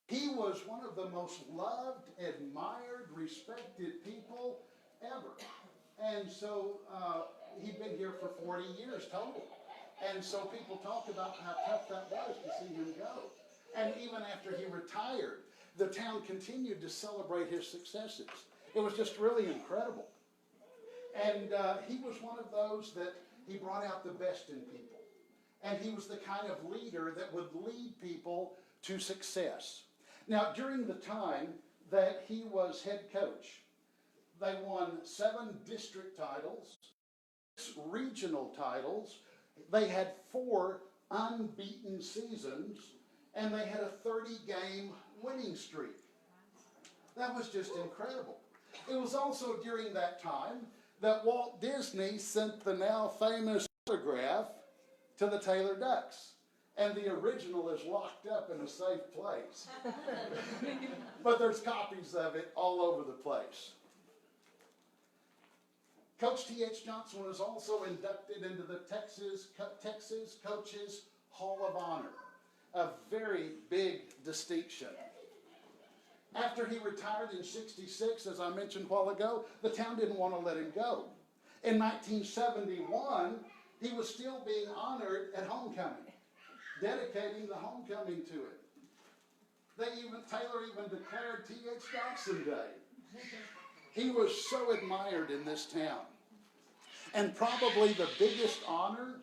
He was one of the most loved, admired, respected people ever. And so he'd been here for 40 years total. And so people talk about how tough that was to see him go. And even after he retired, the town continued to celebrate his successes. It was just really incredible. And he was one of those that he brought out the best in people. And he was the kind of leader that would lead people to success. Now, during the time that he was head coach, they won 7 district titles, 6 regional titles. They had 4 unbeaten seasons, and they had a 30-game winning streak. That was just incredible. It was also during that time that Walt Disney sent the now famous autograph to the Taylor Ducks. And the original is locked up in a safe place. But there's copies of it all over the place. Coach T.H. Johnson was also inducted into the Texas Coaches Hall of Honor, a very big distinction. After he retired in '66, as I mentioned a while ago, the town didn't want to let him go. In 1971, he was still being honored at homecoming, dedicating the homecoming to it. Taylor even declared T.H. Johnson Day. He was so admired in this town. And probably the biggest honor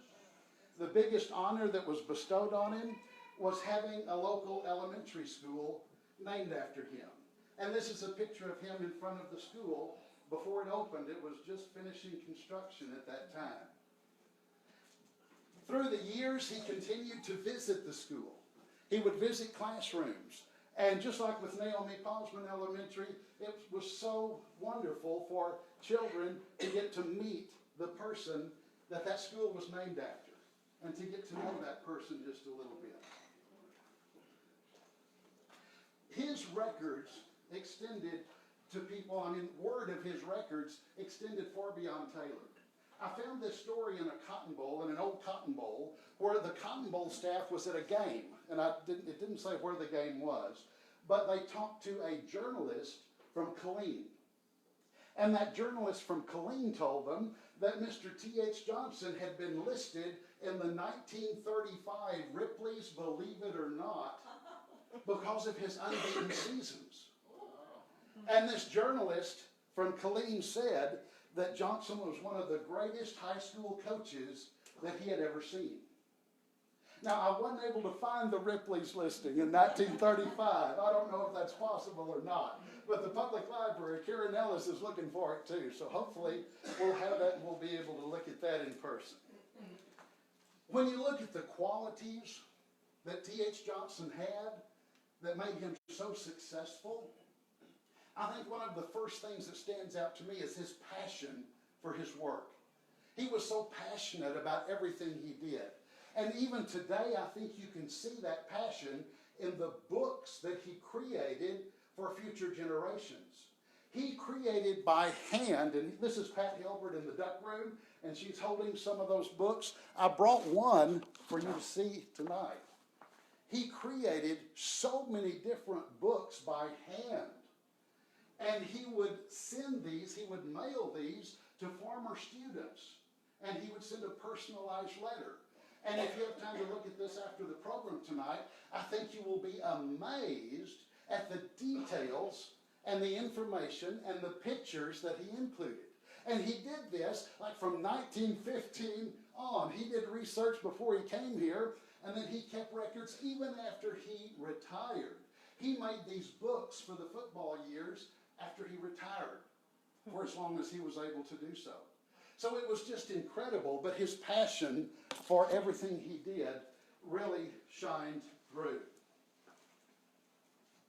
that was bestowed on him was having a local elementary school named after him. And this is a picture of him in front of the school before it opened. It was just finishing construction at that time. Through the years, he continued to visit the school. He would visit classrooms. And just like with Naomi Posman Elementary, it was so wonderful for children to get to meet the person that school was named after and to get to know that person just a little bit. His records extended to people, word of his records extended far beyond Taylor. I found this story in an old Cotton Bowl, where the Cotton Bowl staff was at a game, and it didn't say where the game was, but they talked to a journalist from Killeen. And that journalist from Killeen told them that Mr. T.H. Johnson had been listed in the 1935 Ripley's Believe It or Not because of his unbeaten seasons. And this journalist from Killeen said that Johnson was one of the greatest high school coaches that he had ever seen. Now, I wasn't able to find the Ripley's listing in 1935. I don't know if that's possible or not. But the public library, Karen Ellis, is looking for it too. So hopefully we'll have that and we'll be able to look at that in person. When you look at the qualities that T.H. Johnson had that made him so successful, I think one of the first things that stands out to me is his passion for his work. He was so passionate about everything he did. And even today, I think you can see that passion in the books that he created for future generations. He created by hand, and this is Pat Hilbert in the duck room, and she's holding some of those books. I brought one for you to see tonight. He created so many different books by hand. And he would mail these to former students. And he would send a personalized letter. And if you have time to look at this after the program tonight, I think you will be amazed at the details and the information and the pictures that he included. And he did this like from 1915 on. He did research before he came here, and then he kept records even after he retired. He made these books for the football years after he retired, for as long as he was able to do so. So it was just incredible, but his passion for everything he did really shined through.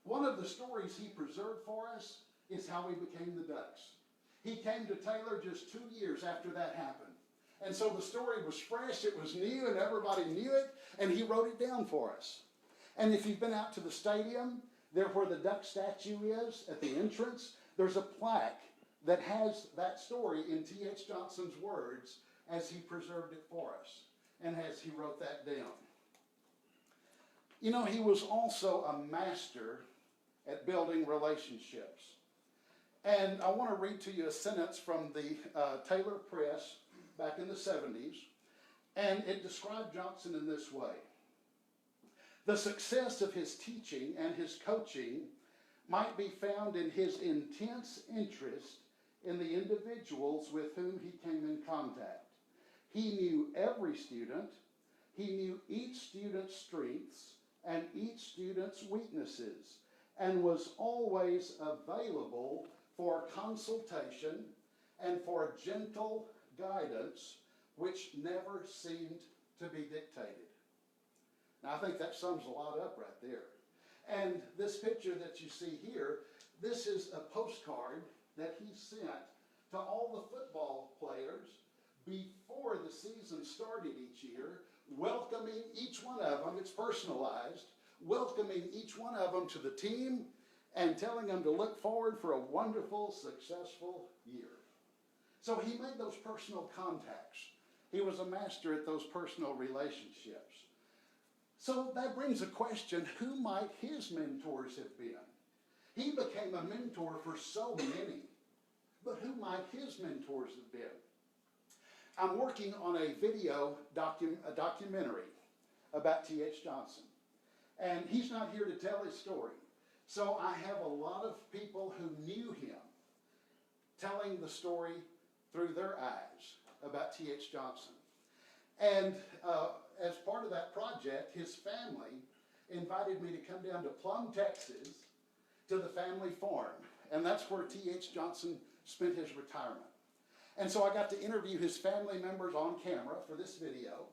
One of the stories he preserved for us is how he became the Ducks. He came to Taylor just 2 years after that happened. And so the story was fresh, it was new, and everybody knew it, and he wrote it down for us. And if you've been out to the stadium, there where the duck statue is, at the entrance, there's a plaque that has that story in T.H. Johnson's words as he preserved it for us and as he wrote that down. You know, he was also a master at building relationships. And I want to read to you a sentence from the Taylor Press back in the 70s, and it described Johnson in this way. The success of his teaching and his coaching might be found in his intense interest in the individuals with whom he came in contact. He knew every student, he knew each student's strengths and each student's weaknesses, and was always available for consultation and for gentle guidance, which never seemed to be dictated. Now, I think that sums a lot up right there. And this picture that you see here, this is a postcard that he sent to all the football players before the season started each year, welcoming each one of them, it's personalized, welcoming each one of them to the team and telling them to look forward for a wonderful, successful year. So he made those personal contacts. He was a master at those personal relationships. So that brings a question, who might his mentors have been? He became a mentor for so many, but who might his mentors have been? I'm working on a video documentary about T.H. Johnson, and he's not here to tell his story. So I have a lot of people who knew him telling the story through their eyes about T.H. Johnson. And as part of that project, his family invited me to come down to Plum, Texas, to the family farm. And that's where T.H. Johnson spent his retirement. And so I got to interview his family members on camera for this video.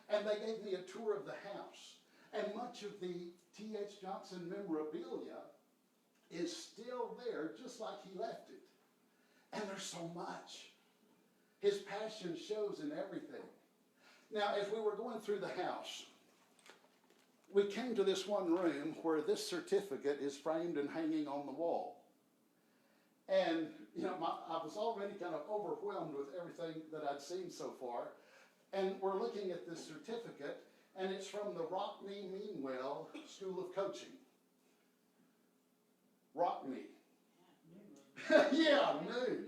And they gave me a tour of the house. And much of the T.H. Johnson memorabilia is still there, just like he left it. And there's so much. His passion shows in everything. Now, as we were going through the house, we came to this one room where this certificate is framed and hanging on the wall. And, you know, I was already kind of overwhelmed with everything that I'd seen so far. And we're looking at this certificate, and it's from the Rockne Meanwell School of Coaching. Rockne. Yeah, new.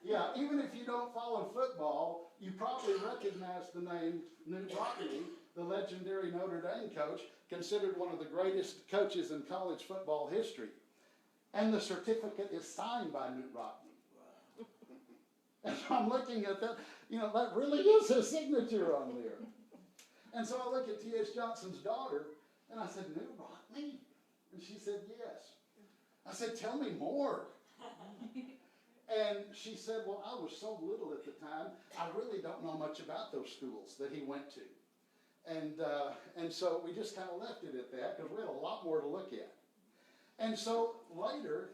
Yeah, even if you don't follow football, you probably recognize the name Knute Rockne, the legendary Notre Dame coach, considered one of the greatest coaches in college football history. And the certificate is signed by Knute Rockne. And so I'm looking at that, you know, that really is his signature on there. And so I look at T.H. Johnson's daughter, and I said, Knute Rockne? And she said, yes. I said, tell me more. And she said, well, I was so little at the time, I really don't know much about those schools that he went to. And so we just kind of left it at that because we had a lot more to look at. And so later,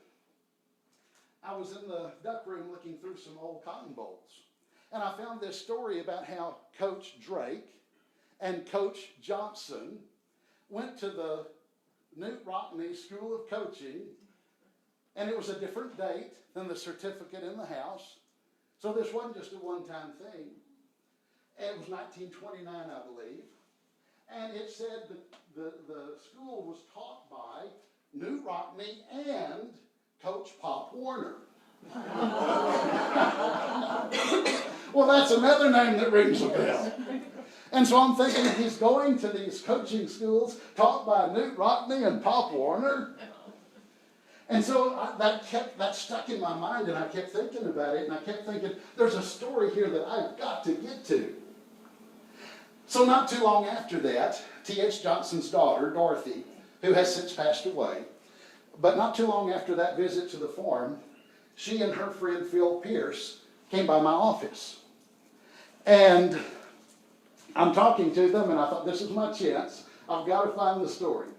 I was in the duck room looking through some old cotton bowls. And I found this story about how Coach Drake and Coach Johnson went to the Knute Rockne School of Coaching, and it was a different date than the certificate in the house. So this wasn't just a one-time thing. It was 1929, I believe. And it said that the school was taught by Knute Rockne and Coach Pop Warner. Well, that's another name that rings a bell. And so I'm thinking he's going to these coaching schools taught by Knute Rockne and Pop Warner. And so that stuck in my mind, and I kept thinking about it, and I kept thinking, there's a story here that I've got to get to. So not too long after that, T.H. Johnson's daughter, Dorothy, who has since passed away, but not too long after that visit to the farm, she and her friend Phil Pierce came by my office. And I'm talking to them, and I thought, this is my chance. I've got to find the story.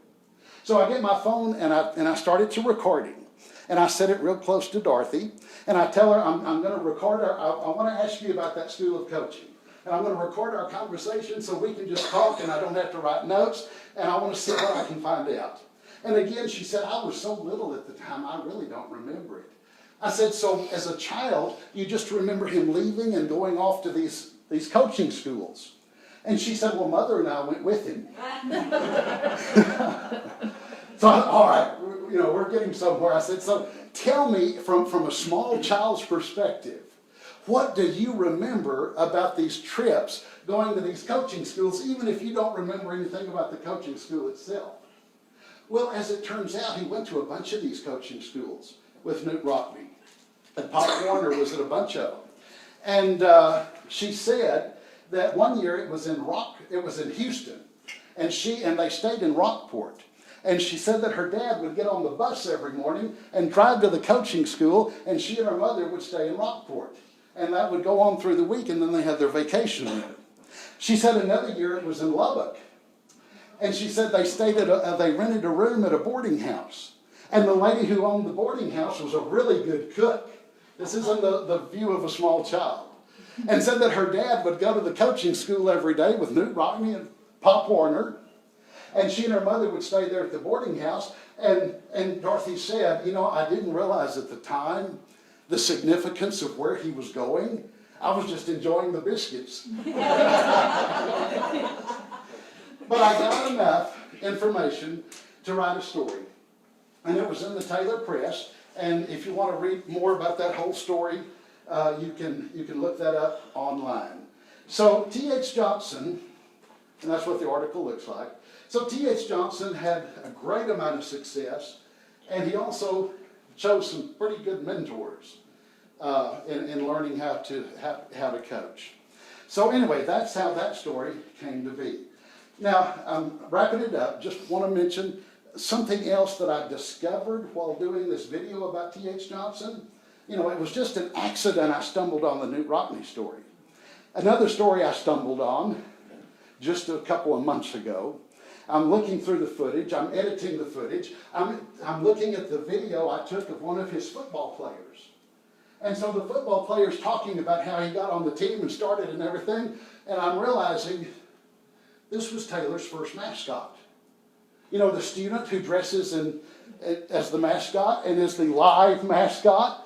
So I get my phone, and I started to recording. And I set it real close to Dorothy, and I tell her, I'm going to record I want to ask you about that school of coaching. And I'm going to record our conversation so we can just talk, and I don't have to write notes, and I want to see what I can find out. And again, she said, I was so little at the time, I really don't remember it. I said, so as a child, you just remember him leaving and going off to these coaching schools. And she said, well, Mother and I went with him. So, all right, we're getting somewhere. I said, so tell me from a small child's perspective, what do you remember about these trips going to these coaching schools, even if you don't remember anything about the coaching school itself? Well, as it turns out, he went to a bunch of these coaching schools with Newt Rockne. And Pop Warner was at a bunch of them. And she said that one year it was in Houston, and they stayed in Rockport. And she said that her dad would get on the bus every morning and drive to the coaching school, and she and her mother would stay in Rockport. And that would go on through the week, and then they had their vacation rented. She said another year it was in Lubbock. And she said they rented a room at a boarding house. And the lady who owned the boarding house was a really good cook. This isn't the view of a small child. And said that her dad would go to the coaching school every day with Newt Rockne and Pop Warner. And she and her mother would stay there at the boarding house. And Dorothy said, I didn't realize at the time the significance of where he was going. I was just enjoying the biscuits. But I got enough information to write a story. And it was in the Taylor Press. And if you want to read more about that whole story, you can look that up online. So T.H. Johnson, and that's what the article looks like. So T.H. Johnson had a great amount of success, and he also chose some pretty good mentors in learning how to coach. So anyway, that's how that story came to be. Now, I'm wrapping it up. Just want to mention something else that I discovered while doing this video about T.H. Johnson. It was just an accident I stumbled on the Newt Rockne story. Another story I stumbled on just a couple of months ago. I'm looking through the footage. I'm editing the footage. I'm looking at the video I took of one of his football players. And so the football player's talking about how he got on the team and started and everything. And I'm realizing this was Taylor's first mascot. The student who dresses as the mascot and is the live mascot.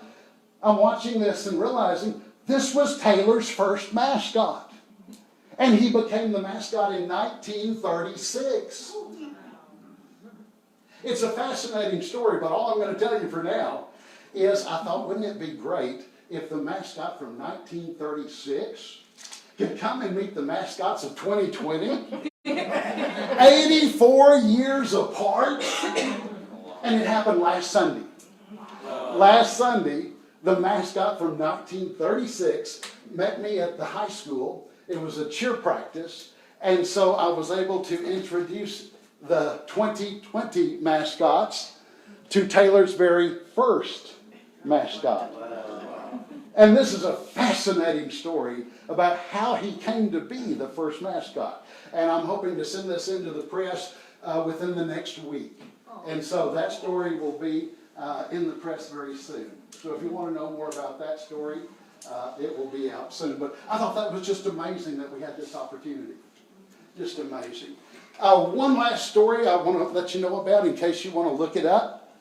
I'm watching this and realizing this was Taylor's first mascot. And he became the mascot in 1936. It's a fascinating story, but all I'm going to tell you for now is I thought, wouldn't it be great if the mascot from 1936 could come and meet the mascots of 2020? 84 years apart. And it happened last Sunday. Last Sunday, the mascot from 1936 met me at the high school. It was a cheer practice. And so I was able to introduce the 2020 mascots to Taylor's very first mascot. And this is a fascinating story about how he came to be the first mascot. And I'm hoping to send this into the press within the next week. And so that story will be in the press very soon. So if you want to know more about that story, it will be out soon. But I thought that was just amazing that we had this opportunity. Just amazing. One last story I want to let you know about in case you want to look it up.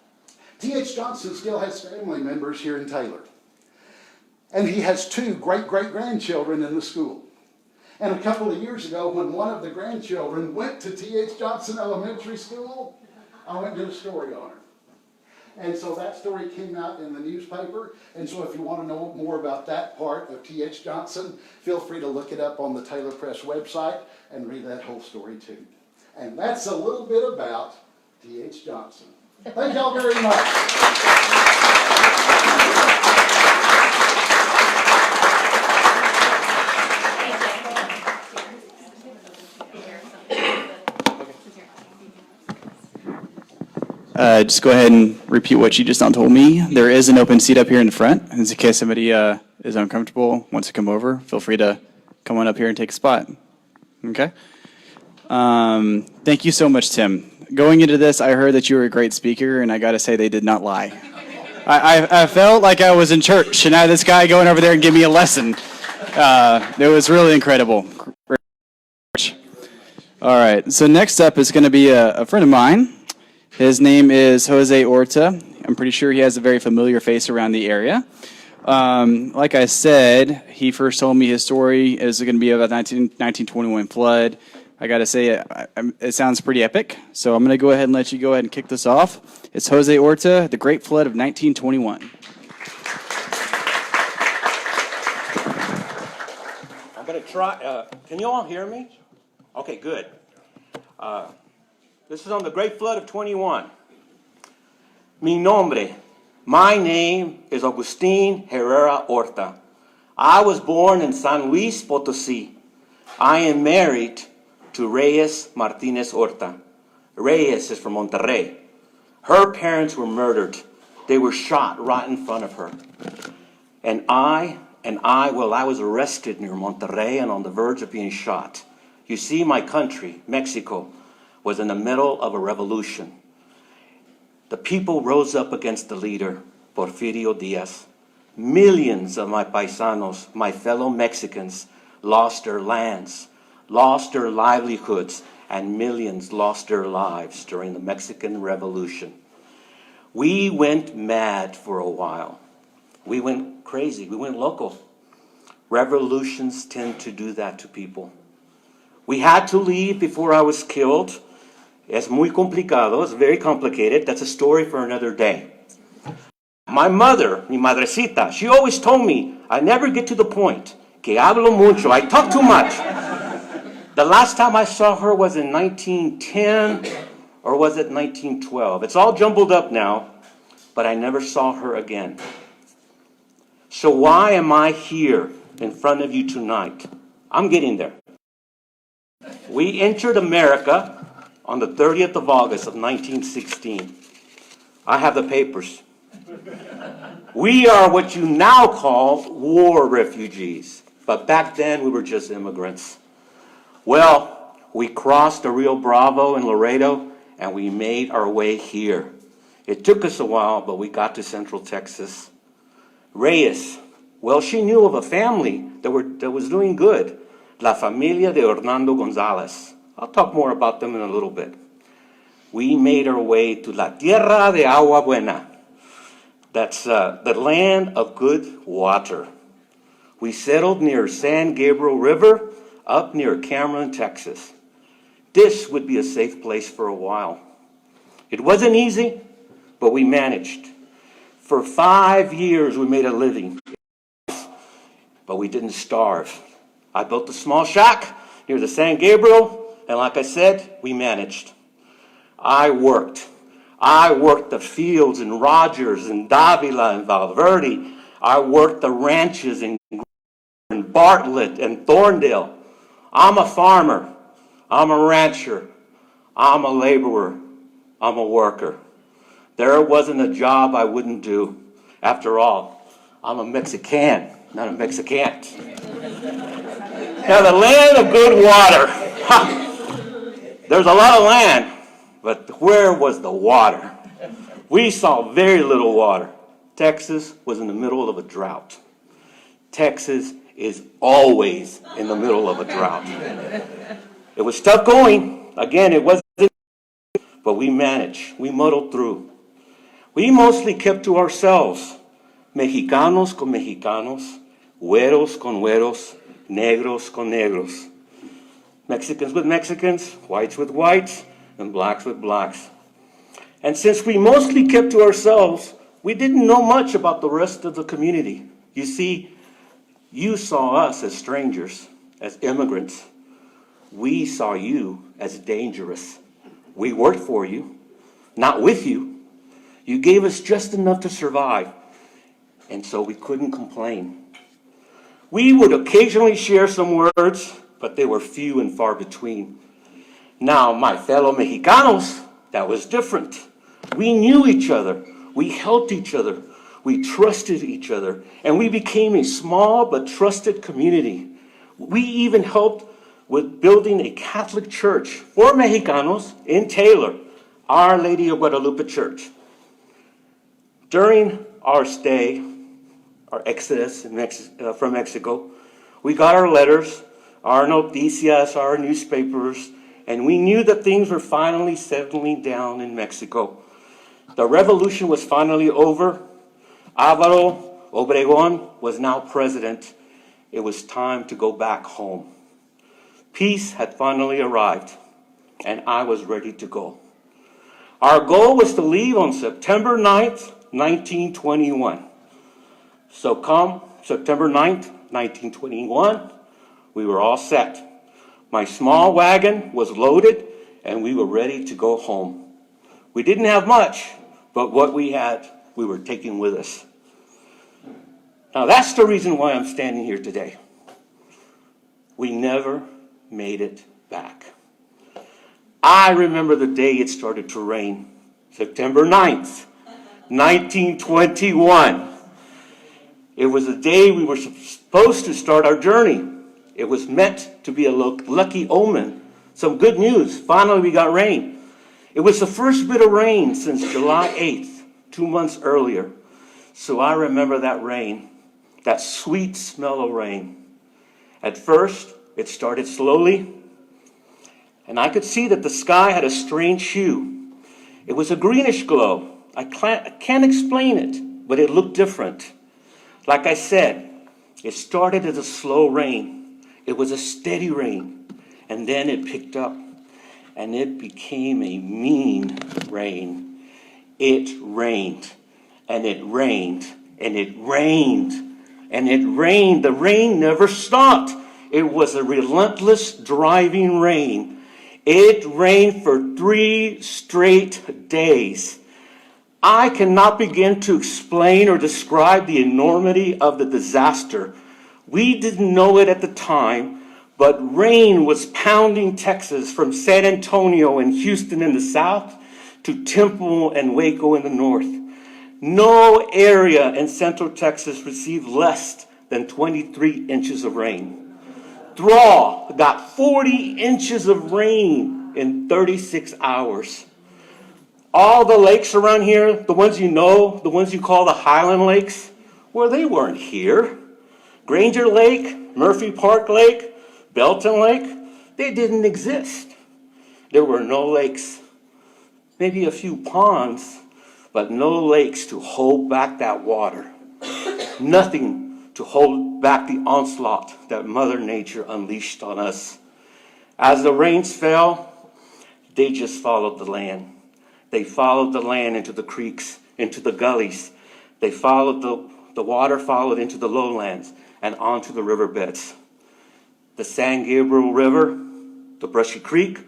T.H. Johnson still has family members here in Taylor. And he has 2 great-great-grandchildren in the school. And a couple of years ago, when one of the grandchildren went to T.H. Johnson Elementary School, I went and did a story on her. And so that story came out in the newspaper. And so if you want to know more about that part of T.H. Johnson, feel free to look it up on the Taylor Press website and read that whole story too. And that's a little bit about T.H. Johnson. Thank y'all very much. Just go ahead and repeat what you just now told me. There is an open seat up here in the front. In case somebody is uncomfortable, wants to come over, feel free to come on up here and take a spot. Okay? Thank you so much, Tim. Going into this, I heard that you were a great speaker, and I got to say they did not lie. I felt like I was in church, and I had this guy going over there and give me a lesson. It was really incredible. All right, so next up is going to be a friend of mine. His name is Jose Orta. I'm pretty sure he has a very familiar face around the area. Like I said, he first told me his story is going to be about 1921 flood. I got to say, it sounds pretty epic. So I'm going to go ahead and let you go ahead and kick this off. It's Jose Orta, The Great Flood of 1921. I'm going to try. Can you all hear me? Okay, good. This is on the Great Flood of 21. Mi nombre. My name is Agustin Herrera Orta. I was born in San Luis Potosí. I am married to Reyes Martinez Orta. Reyes is from Monterrey. Her parents were murdered. They were shot right in front of her. And I, well, I was arrested near Monterrey and on the verge of being shot. You see, my country, Mexico, was in the middle of a revolution. The people rose up against the leader, Porfirio Diaz. Millions of my paisanos, my fellow Mexicans, lost their lands, lost their livelihoods, and millions lost their lives during the Mexican Revolution. We went mad for a while. We went crazy. We went local. Revolutions tend to do that to people. We had to leave before I was killed. Es muy complicado. It's very complicated. That's a story for another day. My mother, mi madrecita, she always told me, I never get to the point. Que hablo mucho. I talk too much. The last time I saw her was in 1910, or was it 1912? It's all jumbled up now, but I never saw her again. So why am I here in front of you tonight? I'm getting there. We entered America on the 30th of August of 1916. I have the papers. We are what you now call war refugees, but back then we were just immigrants. Well, we crossed the Rio Bravo in Laredo and we made our way here. It took us a while, but we got to Central Texas. Reyes, well, she knew of a family that was doing good. La Familia de Hernando Gonzalez. I'll talk more about them in a little bit. We made our way to La Tierra de Agua Buena. That's the land of good water. We settled near San Gabriel River, up near Cameron, Texas. This would be a safe place for a while. It wasn't easy, but we managed. For 5 years, we made a living, but we didn't starve. I built a small shack near the San Gabriel, and like I said, we managed. I worked the fields in Rogers and Davila and Valverde. I worked the ranches in Bartlett and Thorndale. I'm a farmer. I'm a rancher. I'm a laborer. I'm a worker. There wasn't a job I wouldn't do. After all, I'm a Mexican, not a Mexicant. Now, the land of good water. There's a lot of land, but where was the water? We saw very little water. Texas was in the middle of a drought. Texas is always in the middle of a drought. It was tough going. Again, it wasn't, but we managed. We muddled through. We mostly kept to ourselves. Mexicanos con mexicanos, güeros con güeros, negros con negros. Mexicans with Mexicans, whites with whites, and blacks with blacks. And since we mostly kept to ourselves, we didn't know much about the rest of the community. You see, you saw us as strangers, as immigrants. We saw you as dangerous. We worked for you, not with you. You gave us just enough to survive, and so we couldn't complain. We would occasionally share some words, but they were few and far between. Now, my fellow Mexicanos, that was different. We knew each other. We helped each other. We trusted each other. And we became a small but trusted community. We even helped with building a Catholic church for Mexicanos in Taylor, Our Lady of Guadalupe Church. During our stay, our exodus from Mexico, we got our letters, our noticias, our newspapers, and we knew that things were finally settling down in Mexico. The revolution was finally over. Álvaro Obregón was now president. It was time to go back home. Peace had finally arrived, and I was ready to go. Our goal was to leave on September 9th, 1921. So come September 9th, 1921, we were all set. My small wagon was loaded, and we were ready to go home. We didn't have much, but what we had, we were taking with us. Now that's the reason why I'm standing here today. We never made it back. I remember the day it started to rain, September 9th, 1921. It was the day we were supposed to start our journey. It was meant to be a lucky omen, some good news. Finally, we got rain. It was the first bit of rain since July 8th, 2 months earlier. So I remember that rain, that sweet smell of rain. At first, it started slowly, and I could see that the sky had a strange hue. It was a greenish glow. I can't explain it, but it looked different. Like I said, it started as a slow rain. It was a steady rain, and then it picked up, and it became a mean rain. It rained, and it rained, and it rained, and it rained. The rain never stopped. It was a relentless driving rain. It rained for 3 straight days. I cannot begin to explain or describe the enormity of the disaster. We didn't know it at the time, but rain was pounding Texas from San Antonio and Houston in the south to Temple and Waco in the north. No area in central Texas received less than 23 inches of rain. Thrall got 40 inches of rain in 36 hours. All the lakes around here, the ones you know, the ones you call the Highland Lakes, well, they weren't here. Granger Lake, Murphy Park Lake, Belton Lake, they didn't exist. There were no lakes, maybe a few ponds, but no lakes to hold back that water. Nothing to hold back the onslaught that Mother Nature unleashed on us. As the rains fell, they just followed the land. They followed the land into the creeks, into the gullies. They followed the water followed into the lowlands and onto the riverbeds. The San Gabriel River, the Brushy Creek,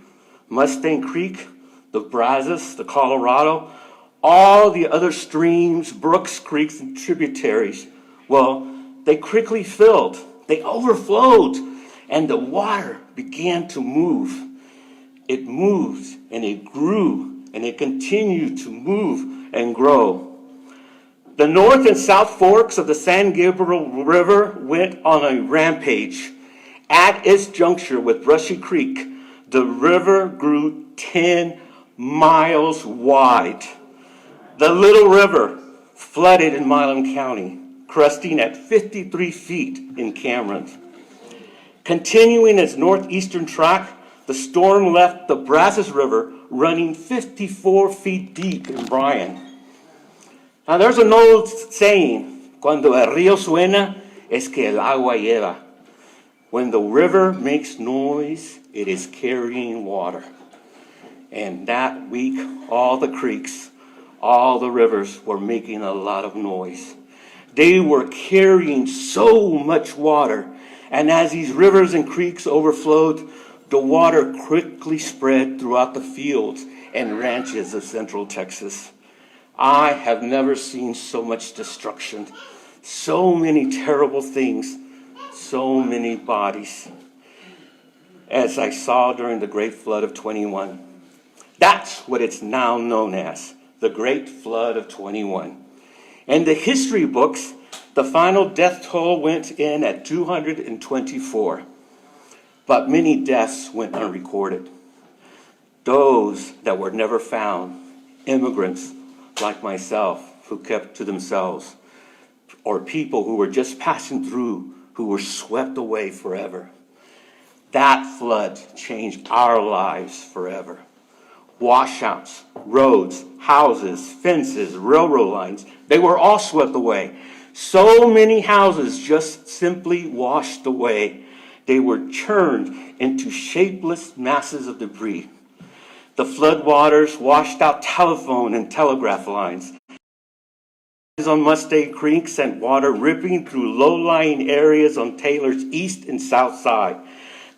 Mustang Creek, the Brazos, the Colorado, all the other streams, brooks, creeks, and tributaries, well, they quickly filled. They overflowed, and the water began to move. It moved, and it grew, and it continued to move and grow. The north and south forks of the San Gabriel River went on a rampage. At its juncture with Brushy Creek, the river grew 10 miles wide. The Little River flooded in Milam County, cresting at 53 feet in Cameron. Continuing its northeastern track, the storm left the Brazos River running 54 feet deep in Bryan. Now there's an old saying, cuando el río suena, es que el agua lleva. When the river makes noise, it is carrying water. And that week, all the creeks, all the rivers were making a lot of noise. They were carrying so much water. And as these rivers and creeks overflowed, the water quickly spread throughout the fields and ranches of central Texas. I have never seen so much destruction, so many terrible things, so many bodies, as I saw during the Great Flood of 21. That's what it's now known as, the Great Flood of 21. In the history books, the final death toll went in at 224. But many deaths went unrecorded. Those that were never found, immigrants like myself who kept to themselves, or people who were just passing through who were swept away forever. That flood changed our lives forever. Washouts, roads, houses, fences, railroad lines, they were all swept away. So many houses just simply washed away. They were churned into shapeless masses of debris. The floodwaters washed out telephone and telegraph lines. On Mustang Creek sent water ripping through low-lying areas on Taylor's east and south side.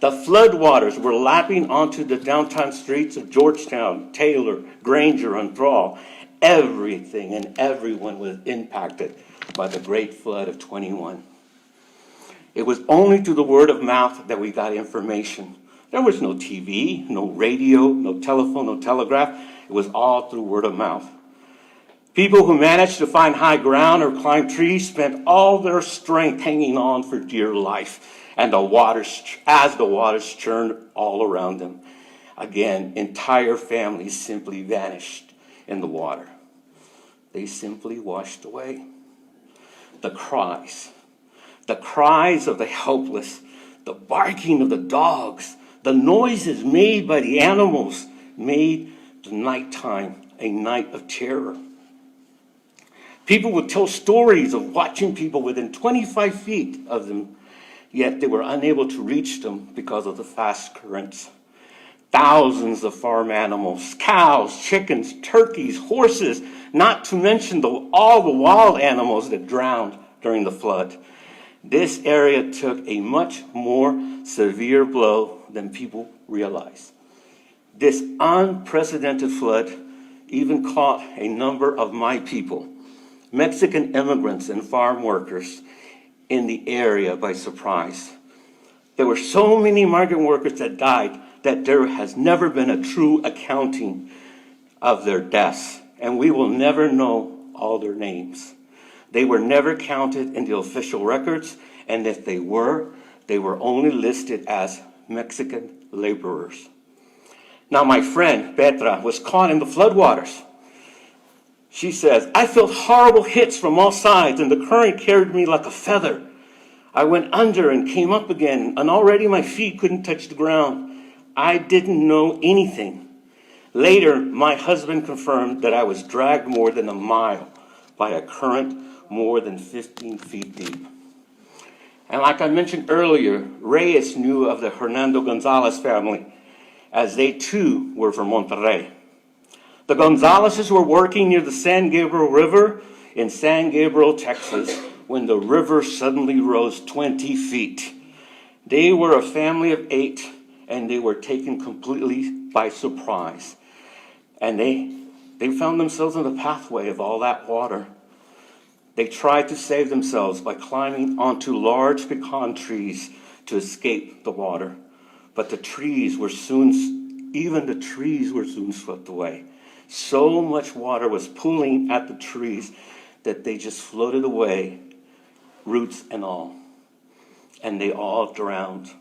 The floodwaters were lapping onto the downtown streets of Georgetown, Taylor, Granger, and Thrall. Everything and everyone was impacted by the Great Flood of 21. It was only through the word of mouth that we got information. There was no TV, no radio, no telephone, no telegraph. It was all through word of mouth. People who managed to find high ground or climb trees spent all their strength hanging on for dear life, and as the waters churned all around them. Again, entire families simply vanished in the water. They simply washed away. The cries of the helpless, the barking of the dogs, the noises made by the animals made the nighttime a night of terror. People would tell stories of watching people within 25 feet of them, yet they were unable to reach them because of the fast currents. Thousands of farm animals, cows, chickens, turkeys, horses, not to mention all the wild animals that drowned during the flood. This area took a much more severe blow than people realize. This unprecedented flood even caught a number of my people, Mexican immigrants and farm workers, in the area by surprise. There were so many migrant workers that died that there has never been a true accounting of their deaths, and we will never know all their names. They were never counted in the official records, and if they were only listed as Mexican laborers. Now, my friend Petra was caught in the floodwaters. She says, I felt horrible hits from all sides, and the current carried me like a feather. I went under and came up again, and already my feet couldn't touch the ground. I didn't know anything. Later, my husband confirmed that I was dragged more than a mile by a current more than 15 feet deep. And like I mentioned earlier, Reyes knew of the Hernando Gonzalez family, as they too were from Monterrey. The Gonzalezes were working near the San Gabriel River in San Gabriel, Texas, when the river suddenly rose 20 feet. They were a family of 8, and they were taken completely by surprise. And they found themselves in the pathway of all that water. They tried to save themselves by climbing onto large pecan trees to escape the water. But even the trees were soon swept away. So much water was pooling at the trees that they just floated away, roots and all. And they all drowned.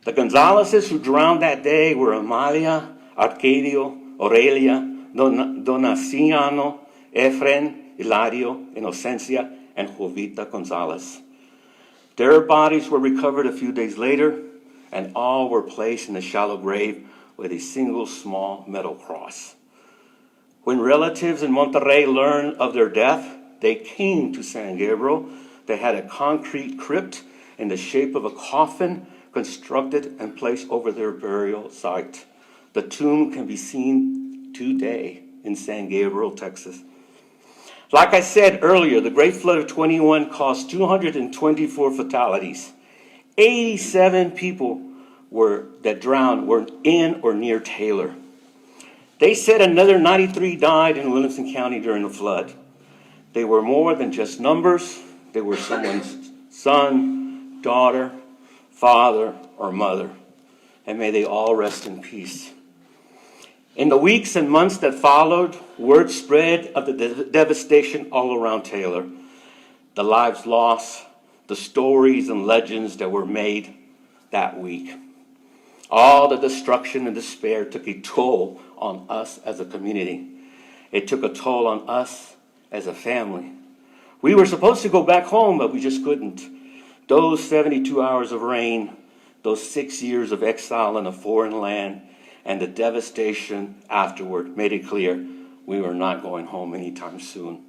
The Gonzalezes who drowned that day were Amalia, Arcadio, Aurelia, Donaciano, Efren, Hilario, Inocencia, and Jovita Gonzalez. Their bodies were recovered a few days later, and all were placed in a shallow grave with a single small metal cross. When relatives in Monterrey learned of their death, they came to San Gabriel. They had a concrete crypt in the shape of a coffin constructed and placed over their burial site. The tomb can be seen today in San Gabriel, Texas. Like I said earlier, the Great Flood of 21 caused 224 fatalities. 87 people that drowned were in or near Taylor. They said another 93 died in Williamson County during the flood. They were more than just numbers. They were someone's son, daughter, father, or mother. And may they all rest in peace. In the weeks and months that followed, word spread of the devastation all around Taylor. The lives lost, the stories and legends that were made that week. All the destruction and despair took a toll on us as a community. It took a toll on us as a family. We were supposed to go back home, but we just couldn't. Those 72 hours of rain, those 6 years of exile in a foreign land, and the devastation afterward made it clear we were not going home anytime soon.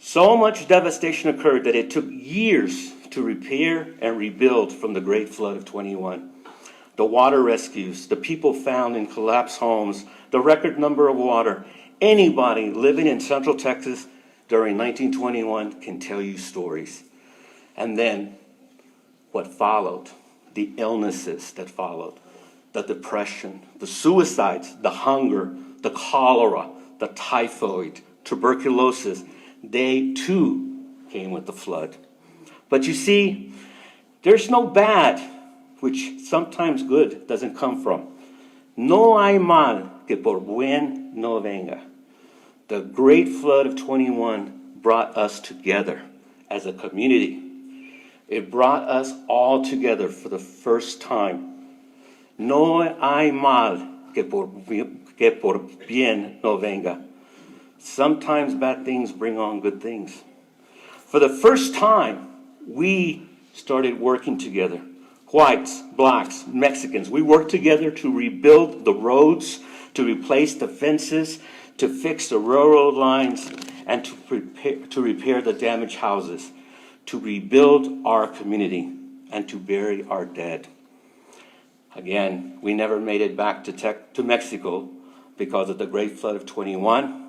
So much devastation occurred that it took years to repair and rebuild from the Great Flood of 21. The water rescues, the people found in collapsed homes, the record number of water. Anybody living in Central Texas during 1921 can tell you stories. And then what followed, the illnesses that followed, the depression, the suicides, the hunger, the cholera, the typhoid, tuberculosis, they too came with the flood. But you see, there's no bad, which sometimes good doesn't come from. No hay mal que por buen no venga. The Great Flood of 21 brought us together as a community. It brought us all together for the first time. No hay mal que por bien no venga. Sometimes bad things bring on good things. For the first time, we started working together. Whites, blacks, Mexicans, we worked together to rebuild the roads, to replace the fences, to fix the railroad lines, and to repair the damaged houses, to rebuild our community, and to bury our dead. Again, we never made it back to Mexico because of the Great Flood of 21,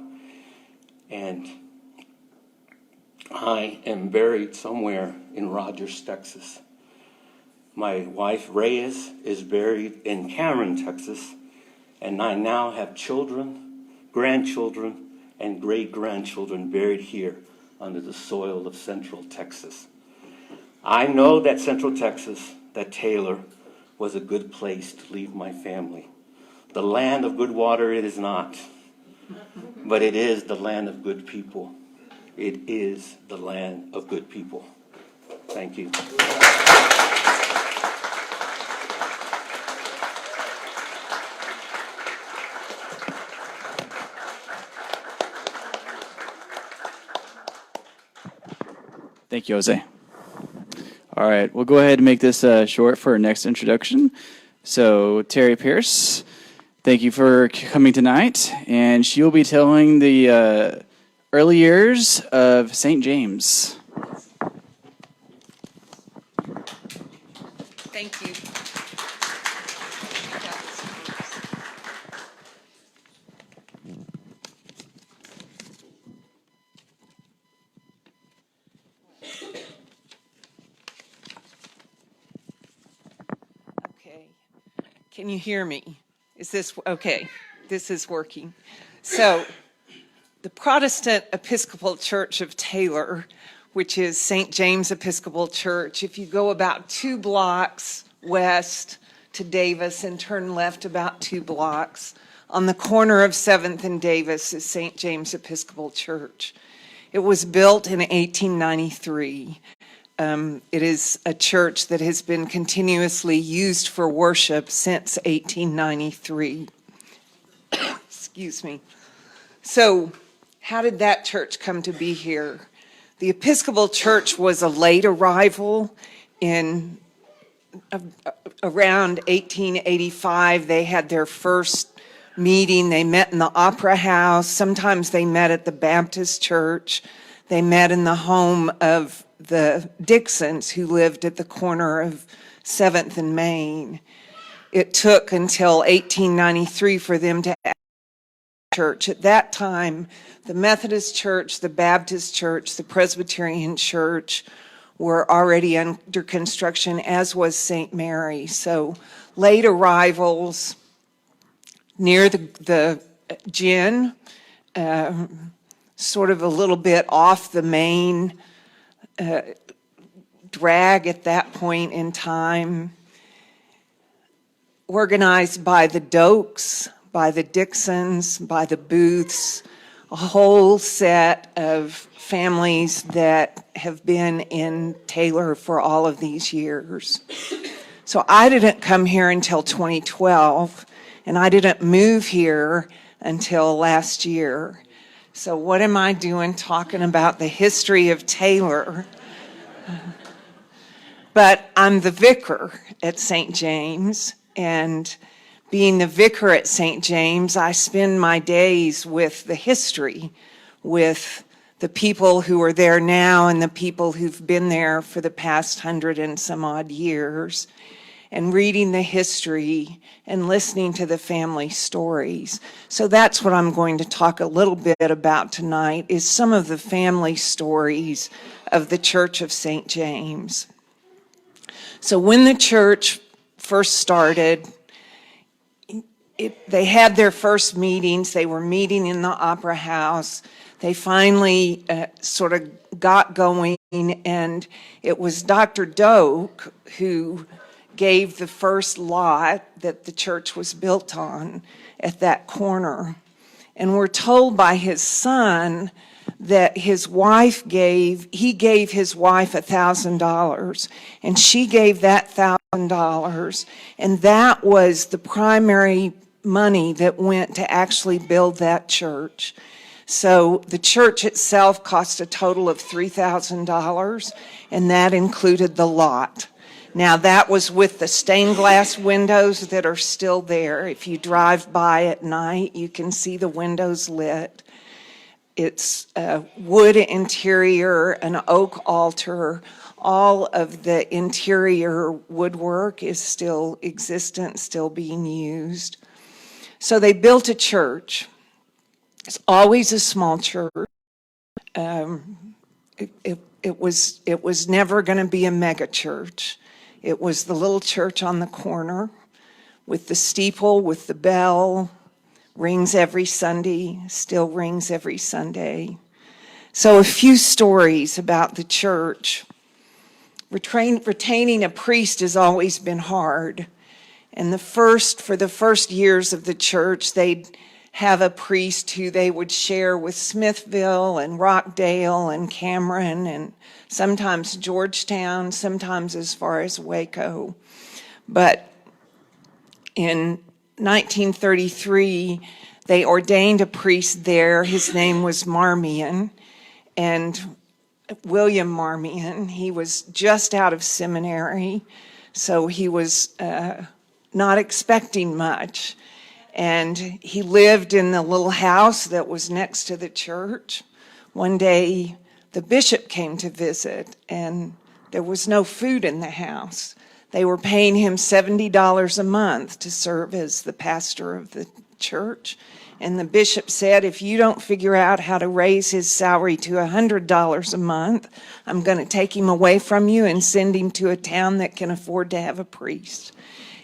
and I am buried somewhere in Rogers, Texas. My wife, Reyes, is buried in Cameron, Texas, and I now have children, grandchildren, and great-grandchildren buried here under the soil of Central Texas. I know that Central Texas, that Taylor, was a good place to leave my family. The land of good water it is not, but it is the land of good people. It is the land of good people. Thank you. Thank you, Jose. All right, we'll go ahead and make this short for our next introduction. So, Terry Pierce, thank you for coming tonight, and she'll be telling the early years of St. James. Thank you. Okay. Can you hear me? Is this okay? This is working. So, the Protestant Episcopal Church of Taylor, which is St. James Episcopal Church, if you go about 2 blocks west to Davis and turn left about 2 blocks, on the corner of 7th and Davis is St. James Episcopal Church. It was built in 1893. It is a church that has been continuously used for worship since 1893. Excuse me. So, how did that church come to be here? The Episcopal Church was a late arrival in around 1885. They had their first meeting. They met in the Opera House. Sometimes they met at the Baptist Church. They met in the home of the Dixons, who lived at the corner of 7th and Main. It took until 1893 for them to add a church. At that time, the Methodist Church, the Baptist Church, the Presbyterian Church were already under construction, as was St. Mary. So late arrivals near the Gin, sort of a little bit off the main drag at that point in time, organized by the Dokes, by the Dixons, by the Booths, a whole set of families that have been in Taylor for all of these years. So I didn't come here until 2012, and I didn't move here until last year. So what am I doing talking about the history of Taylor? But I'm the vicar at St. James, and being the vicar at St. James, I spend my days with the history, with the people who are there now and the people who've been there for the past 100 and some odd years, and reading the history and listening to the family stories. So that's what I'm going to talk a little bit about tonight, is some of the family stories of the Church of St. James. So when the church first started, they had their first meetings. They were meeting in the Opera House. They finally sort of got going, and it was Dr. Doak who gave the first lot that the church was built on at that corner. And we're told by his son that he gave his wife $1,000, and she gave that $1,000, and that was the primary money that went to actually build that church. So the church itself cost a total of $3,000, and that included the lot. Now, that was with the stained glass windows that are still there. If you drive by at night, you can see the windows lit. It's a wood interior, an oak altar. All of the interior woodwork is still existent, still being used. So they built a church. It's always a small church. It was never going to be a mega church. It was the little church on the corner with the steeple, with the bell, rings every Sunday, still rings every Sunday. So a few stories about the church. Retaining a priest has always been hard. And for the first years of the church, they'd have a priest who they would share with Smithville and Rockdale and Cameron and sometimes Georgetown, sometimes as far as Waco. But in 1933, they ordained a priest there. His name was Marmion, and William Marmion. He was just out of seminary, so he was not expecting much. And he lived in the little house that was next to the church. One day, the bishop came to visit, and there was no food in the house. They were paying him $70 a month to serve as the pastor of the church. And the bishop said, if you don't figure out how to raise his salary to $100 a month, I'm going to take him away from you and send him to a town that can afford to have a priest.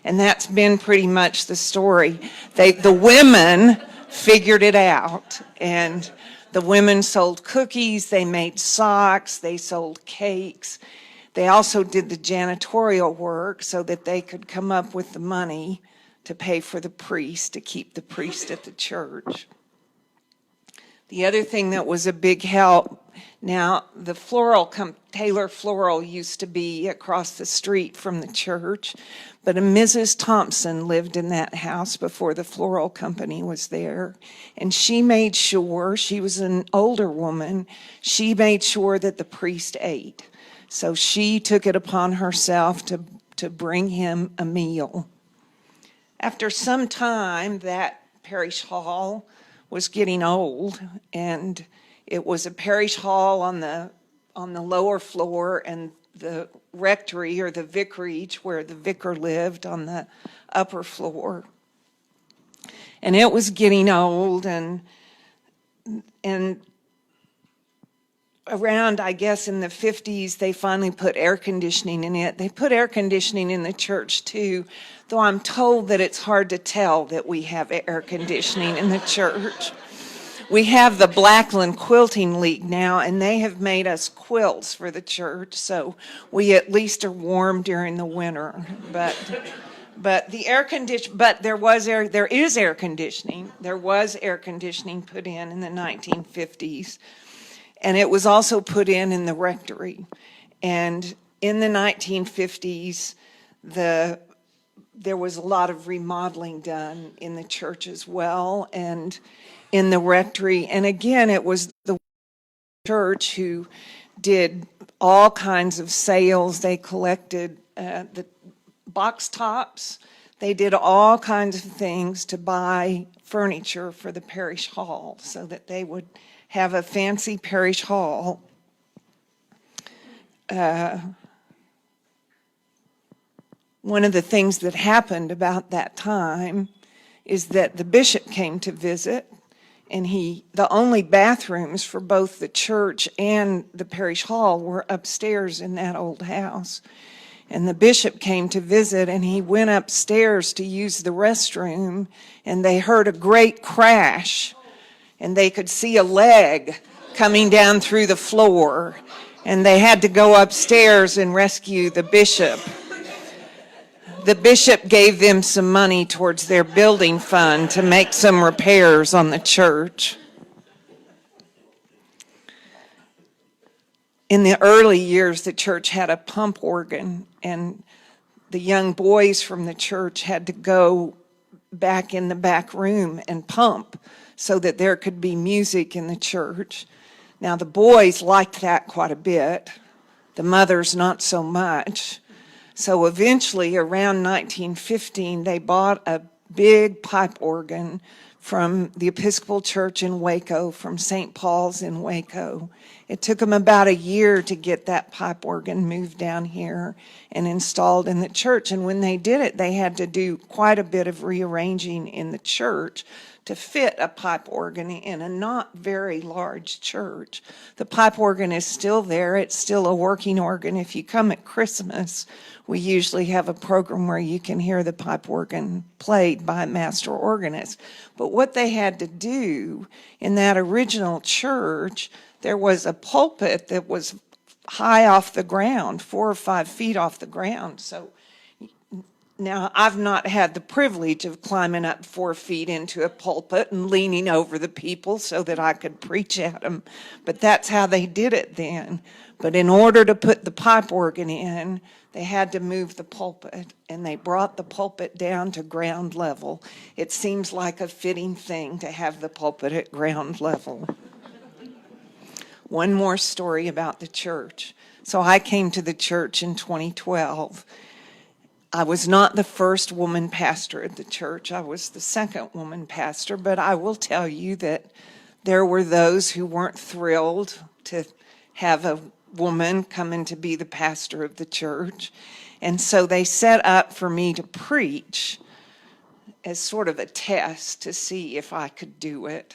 And that's been pretty much the story. The women figured it out, and the women sold cookies, they made socks, they sold cakes. They also did the janitorial work so that they could come up with the money to pay for the priest, to keep the priest at the church. The other thing that was a big help, now the Taylor Floral used to be across the street from the church, but a Mrs. Thompson lived in that house before the floral company was there. And she made sure, she was an older woman, she made sure that the priest ate. So she took it upon herself to bring him a meal. After some time, that parish hall was getting old, and it was a parish hall on the lower floor, and the rectory or the vicarage where the vicar lived on the upper floor. And it was getting old, and around, I guess, in the 50s, they finally put air conditioning in it. They put air conditioning in the church too, though I'm told that it's hard to tell that we have air conditioning in the church. We have the Blackland Quilting League now, and they have made us quilts for the church, so we at least are warm during the winter. But the air condition, but there is air conditioning. There was air conditioning put in the 1950s, and it was also put in the rectory. And in the 1950s, there was a lot of remodeling done in the church as well, and in the rectory. And again, it was the church who did all kinds of sales. They collected the box tops. They did all kinds of things to buy furniture for the parish hall so that they would have a fancy parish hall. One of the things that happened about that time is that the bishop came to visit, and the only bathrooms for both the church and the parish hall were upstairs in that old house. And the bishop came to visit, and he went upstairs to use the restroom, and they heard a great crash, and they could see a leg coming down through the floor, and they had to go upstairs and rescue the bishop. The bishop gave them some money towards their building fund to make some repairs on the church. In the early years, the church had a pump organ, and the young boys from the church had to go back in the back room and pump so that there could be music in the church. Now, the boys liked that quite a bit. The mothers, not so much. So eventually, around 1915, they bought a big pipe organ from the Episcopal Church in Waco, from St. Paul's in Waco. It took them about a year to get that pipe organ moved down here and installed in the church. And when they did it, they had to do quite a bit of rearranging in the church to fit a pipe organ in a not very large church. The pipe organ is still there. It's still a working organ. If you come at Christmas, we usually have a program where you can hear the pipe organ played by a master organist. But what they had to do in that original church, there was a pulpit that was high off the ground, 4 or 5 feet off the ground. So now, I've not had the privilege of climbing up 4 feet into a pulpit and leaning over the people so that I could preach at them, but that's how they did it then. But in order to put the pipe organ in, they had to move the pulpit, and they brought the pulpit down to ground level. It seems like a fitting thing to have the pulpit at ground level. One more story about the church. So I came to the church in 2012. I was not the first woman pastor at the church. I was the second woman pastor, but I will tell you that there were those who weren't thrilled to have a woman come in to be the pastor of the church. And so they set up for me to preach as sort of a test to see if I could do it.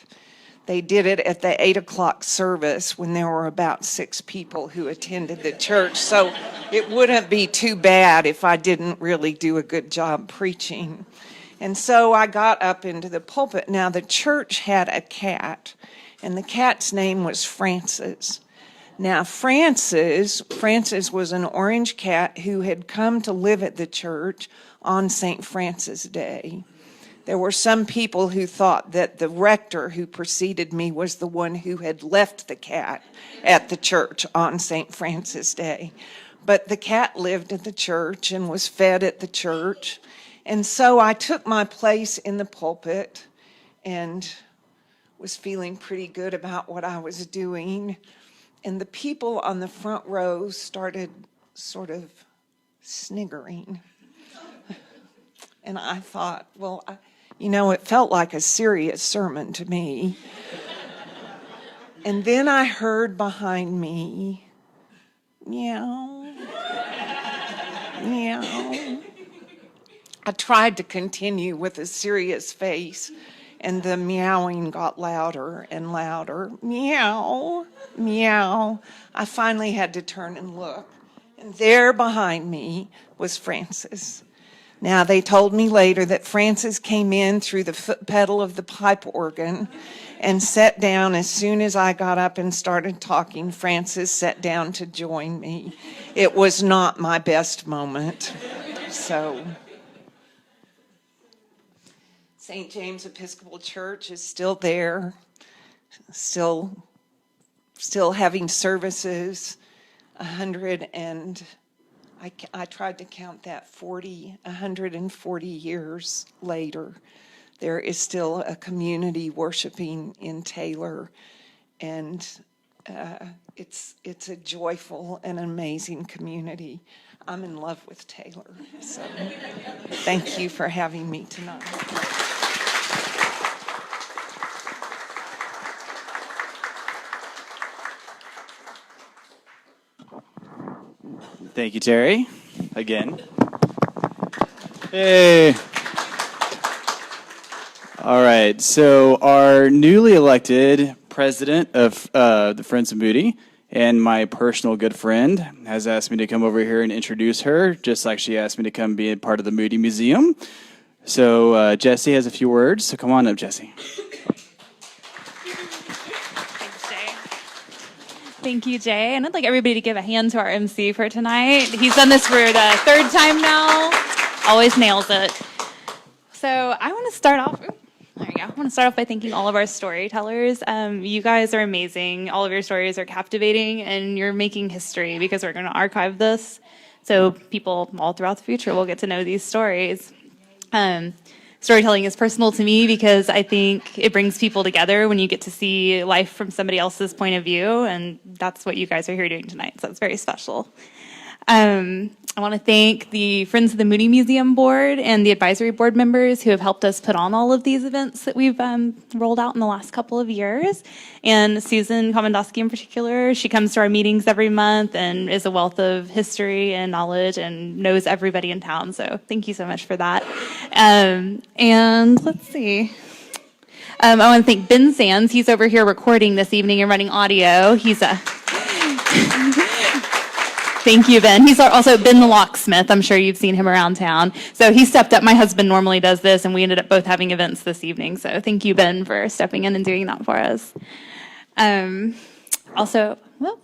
They did it at the 8 o'clock service when there were about 6 people who attended the church. So it wouldn't be too bad if I didn't really do a good job preaching. And so I got up into the pulpit. Now, the church had a cat, and the cat's name was Francis. Now, Francis was an orange cat who had come to live at the church on St. Francis Day. There were some people who thought that the rector who preceded me was the one who had left the cat at the church on St. Francis Day. But the cat lived at the church and was fed at the church. And so I took my place in the pulpit and was feeling pretty good about what I was doing. And the people on the front row started sort of sniggering. And I thought, well, it felt like a serious sermon to me. And then I heard behind me, meow, meow. I tried to continue with a serious face, and the meowing got louder and louder. Meow, meow. I finally had to turn and look, and there behind me was Francis. Now, they told me later that Francis came in through the foot pedal of the pipe organ and sat down as soon as I got up and started talking. Francis sat down to join me. It was not my best moment. So, St. James Episcopal Church is still there, still having services, I tried to count that 140 years later. There is still a community worshiping in Taylor, and it's a joyful and amazing community. I'm in love with Taylor, so thank you for having me tonight. Thank you, Terry. Again. Hey. All right. So our newly elected president of the Friends of Moody and my personal good friend has asked me to come over here and introduce her, just like she asked me to come be a part of the Moody Museum. So Jesse has a few words. So come on up, Jesse. Thank you, Jay. And I'd like everybody to give a hand to our MC for tonight. He's done this for the third time now. Always nails it. So I want to start off. There you go. I want to start off by thanking all of our storytellers. You guys are amazing. All of your stories are captivating, and you're making history because we're going to archive this. So people all throughout the future will get to know these stories. Storytelling is personal to me because I think it brings people together when you get to see life from somebody else's point of view, and that's what you guys are here doing tonight, so it's very special. I want to thank the Friends of the Moody Museum Board and the advisory board members who have helped us put on all of these events that we've rolled out in the last couple of years. And Susan Komendowski in particular, she comes to our meetings every month and is a wealth of history and knowledge and knows everybody in town. So thank you so much for that. And let's see. I want to thank Ben Sands. He's over here recording this evening and running audio. He's a... Thank you, Ben. He's also Ben the locksmith. I'm sure you've seen him around town. So he stepped up. My husband normally does this, and we ended up both having events this evening. So thank you, Ben, for stepping in and doing that for us. Also, well,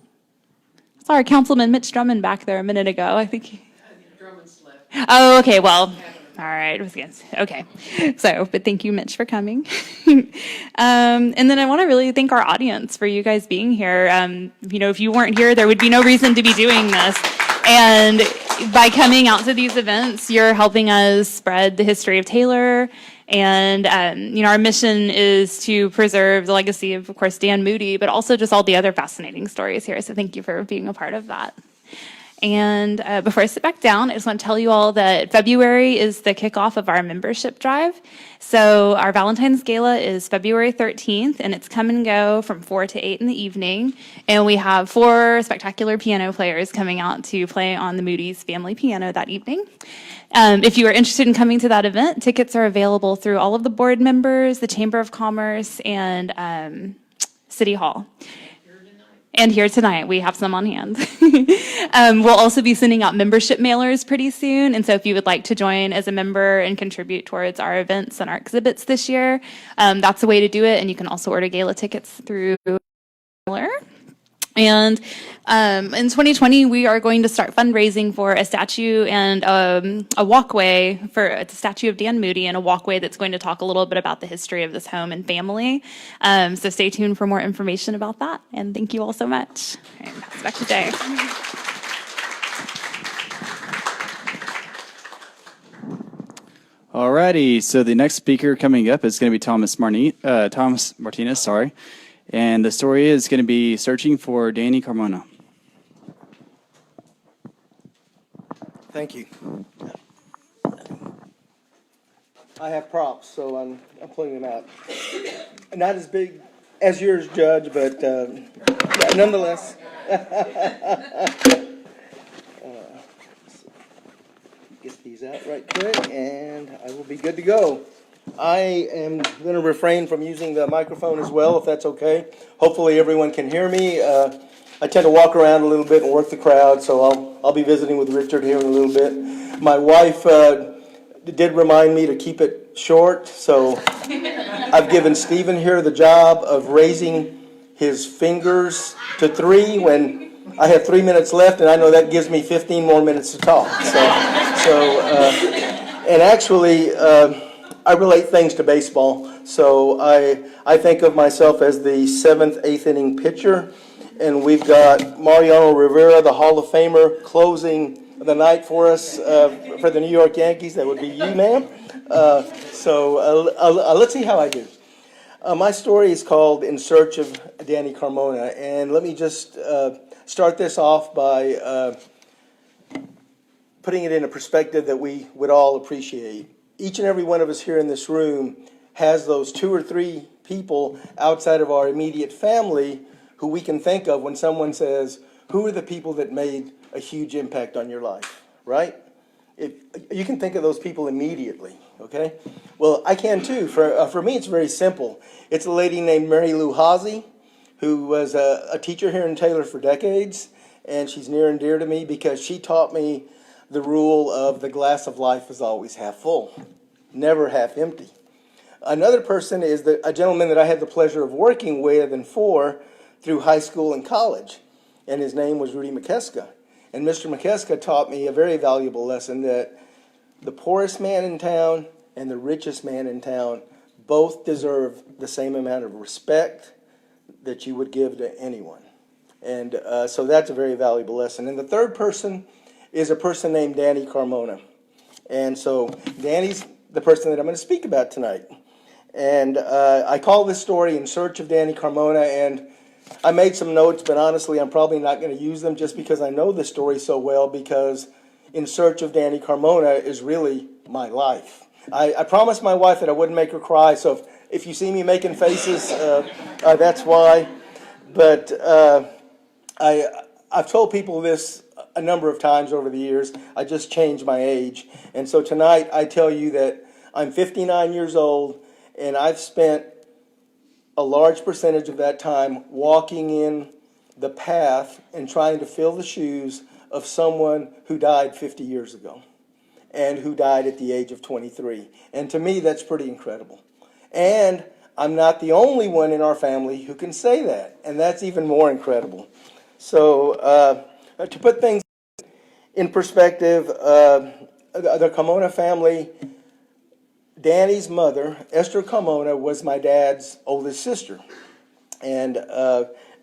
saw our Councilman Mitch Drummond back there a minute ago. I think Drummond's left. Oh, okay. Well, all right. Okay. So, but thank you, Mitch, for coming. And then I want to really thank our audience for you guys being here. If you weren't here, there would be no reason to be doing this. And by coming out to these events, you're helping us spread the history of Taylor. And, our mission is to preserve the legacy of course, Dan Moody, but also just all the other fascinating stories here. So thank you for being a part of that. And before I sit back down, I just want to tell you all that February is the kickoff of our membership drive. So our Valentine's Gala is February 13th, and it's come and go from 4 to 8 in the evening. And we have 4 spectacular piano players coming out to play on the Moody's family piano that evening. If you are interested in coming to that event, tickets are available through all of the board members, the Chamber of Commerce, and City Hall. And here tonight, we have some on hand. We'll also be sending out membership mailers pretty soon. And so if you would like to join as a member and contribute towards our events and our exhibits this year, that's the way to do it. And you can also order gala tickets through mailer. And in 2020, we are going to start fundraising for a statue and a walkway for the statue of Dan Moody, and a walkway that's going to talk a little bit about the history of this home and family. So stay tuned for more information about that. And thank you all so much. And pass it back to Jay. Alrighty, so the next speaker coming up is going to be Thomas Martinez, and the story is going to be Searching for Danny Carmona. Thank you. I have props, so I'm pulling them out. Not as big as yours, Judge, but nonetheless. Get these out right quick, and I will be good to go. I am going to refrain from using the microphone as well, if that's okay. Hopefully everyone can hear me. I tend to walk around a little bit and work the crowd, so I'll be visiting with Richard here in a little bit. My wife did remind me to keep it short, so I've given Stephen here the job of raising his fingers to 3 when I have 3 minutes left, and I know that gives me 15 more minutes to talk. And actually, I relate things to baseball, so I think of myself as the 7th, 8th inning pitcher, and we've got Mariano Rivera, the Hall of Famer, closing the night for us for the New York Yankees. That would be you, ma'am. Let's see how I do. My story is called In Search of Danny Carmona, and let me just start this off by putting it in a perspective that we would all appreciate. Each and every one of us here in this room has those 2 or 3 people outside of our immediate family who we can think of when someone says, who are the people that made a huge impact on your life, right? If you can think of those people immediately, okay? Well, I can too. For me, it's very simple. It's a lady named Mary Lou Hazy, who was a teacher here in Taylor for decades, and she's near and dear to me because she taught me the rule of the glass of life is always half full, never half empty. Another person is a gentleman that I had the pleasure of working with and for through high school and college, and his name was Rudy McKeska. And Mr. McKeska taught me a very valuable lesson that the poorest man in town and the richest man in town both deserve the same amount of respect that you would give to anyone. And so that's a very valuable lesson. And the third person is a person named Danny Carmona. And so Danny's the person that I'm going to speak about tonight. And I call this story In Search of Danny Carmona, and I made some notes, but honestly, I'm probably not going to use them just because I know the story so well, because In Search of Danny Carmona is really my life. I promised my wife that I wouldn't make her cry, so if you see me making faces, that's why. But I've told people this a number of times over the years. I just changed my age. And so tonight I tell you that I'm 59 years old, and I've spent a large percentage of that time walking in the path and trying to fill the shoes of someone who died 50 years ago and who died at the age of 23. And to me, that's pretty incredible. And I'm not the only one in our family who can say that, and that's even more incredible. So to put things in perspective, the Carmona family, Danny's mother, Esther Carmona, was my dad's oldest sister. And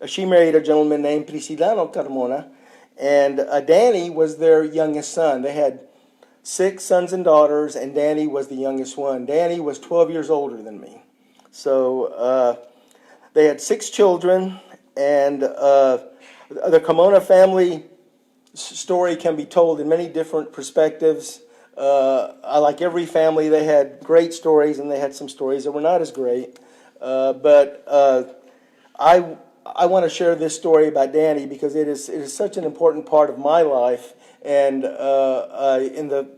she married a gentleman named Prisciliano Carmona. And Danny was their youngest son. They had 6 sons and daughters, and Danny was the youngest one. Danny was 12 years older than me. So they had 6 children, and the Carmona family story can be told in many different perspectives. Like every family, they had great stories, and they had some stories that were not as great. But I want to share this story about Danny because it is such an important part of my life and in the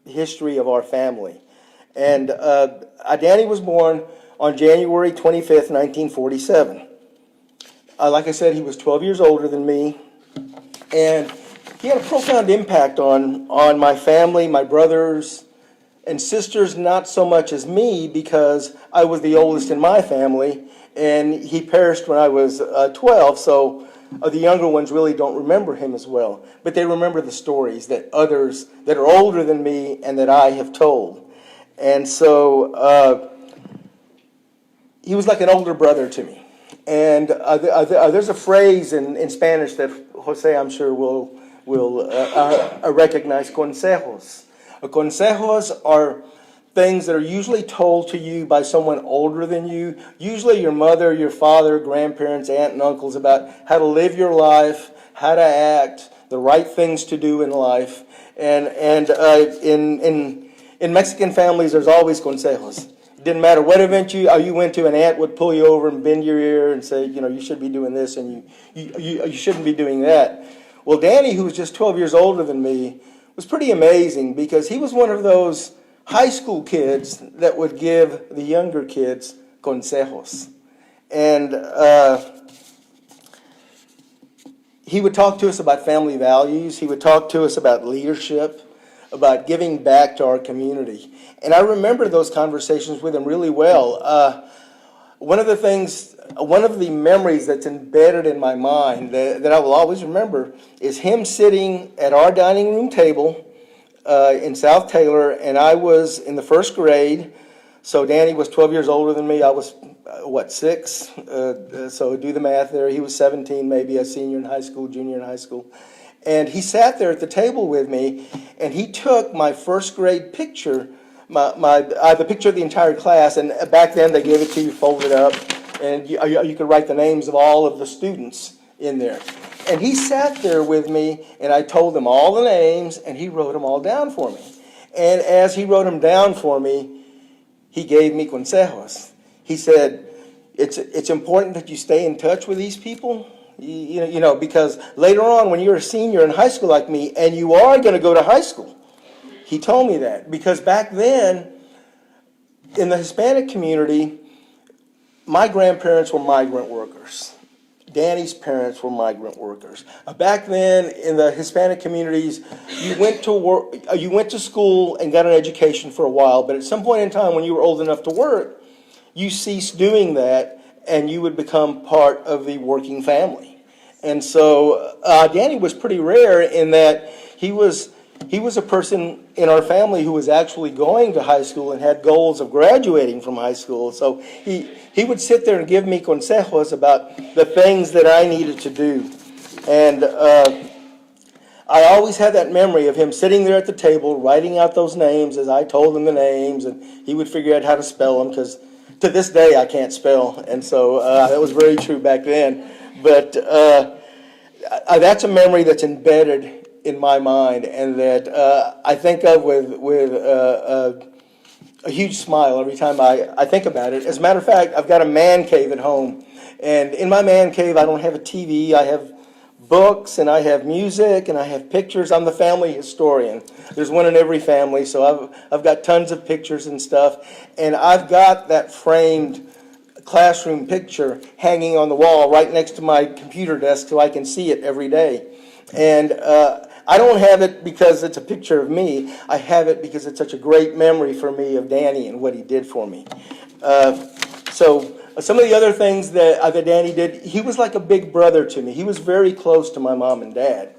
history of our family. And Danny was born on January 25th, 1947. Like I said, he was 12 years older than me, and he had a profound impact on my family, my brothers and sisters, not so much as me because I was the oldest in my family, and he perished when I was 12, so the younger ones really don't remember him as well. But they remember the stories that others that are older than me and that I have told. And so he was like an older brother to me. And there's a phrase in Spanish that Jose, I'm sure, will recognize, consejos. Consejos are things that are usually told to you by someone older than you, usually your mother, your father, grandparents, aunt and uncles, about how to live your life, how to act, the right things to do in life. And in Mexican families, there's always consejos. It didn't matter what event you went to, an aunt would pull you over and bend your ear and say, you should be doing this and you shouldn't be doing that. Well, Danny, who was just 12 years older than me, was pretty amazing because he was one of those high school kids that would give the younger kids consejos. And he would talk to us about family values. He would talk to us about leadership, about giving back to our community. And I remember those conversations with him really well. One of the memories that's embedded in my mind that I will always remember is him sitting at our dining room table in South Taylor, and I was in the first grade. So Danny was 12 years older than me. I was, 6? So do the math there. He was 17, maybe a senior in high school, junior in high school. And he sat there at the table with me, and he took my first grade picture, the picture of the entire class, and back then they gave it to you folded up, and you could write the names of all of the students in there. And he sat there with me, and I told him all the names, and he wrote them all down for me. And as he wrote them down for me, he gave me consejos. He said, it's important that you stay in touch with these people. Because later on, when you're a senior in high school like me, and you are going to go to high school, he told me that. Because back then, in the Hispanic community, my grandparents were migrant workers. Danny's parents were migrant workers. Back then, in the Hispanic communities, you went to school and got an education for a while, but at some point in time when you were old enough to work, you ceased doing that and you would become part of the working family. And so Danny was pretty rare in that he was a person in our family who was actually going to high school and had goals of graduating from high school. So he would sit there and give me consejos about the things that I needed to do. And I always had that memory of him sitting there at the table, writing out those names as I told him the names, and he would figure out how to spell them, because to this day I can't spell. And so that was very true back then. But that's a memory that's embedded in my mind, and that I think of with a huge smile every time I think about it. As a matter of fact, I've got a man cave at home, and in my man cave I don't have a TV. I have books, and I have music, and I have pictures. I'm the family historian. There's one in every family, so I've got tons of pictures and stuff, and I've got that framed classroom picture hanging on the wall right next to my computer desk so I can see it every day. And I don't have it because it's a picture of me. I have it because it's such a great memory for me of Danny and what he did for me. So some of the other things that Danny did, he was like a big brother to me. He was very close to my mom and dad.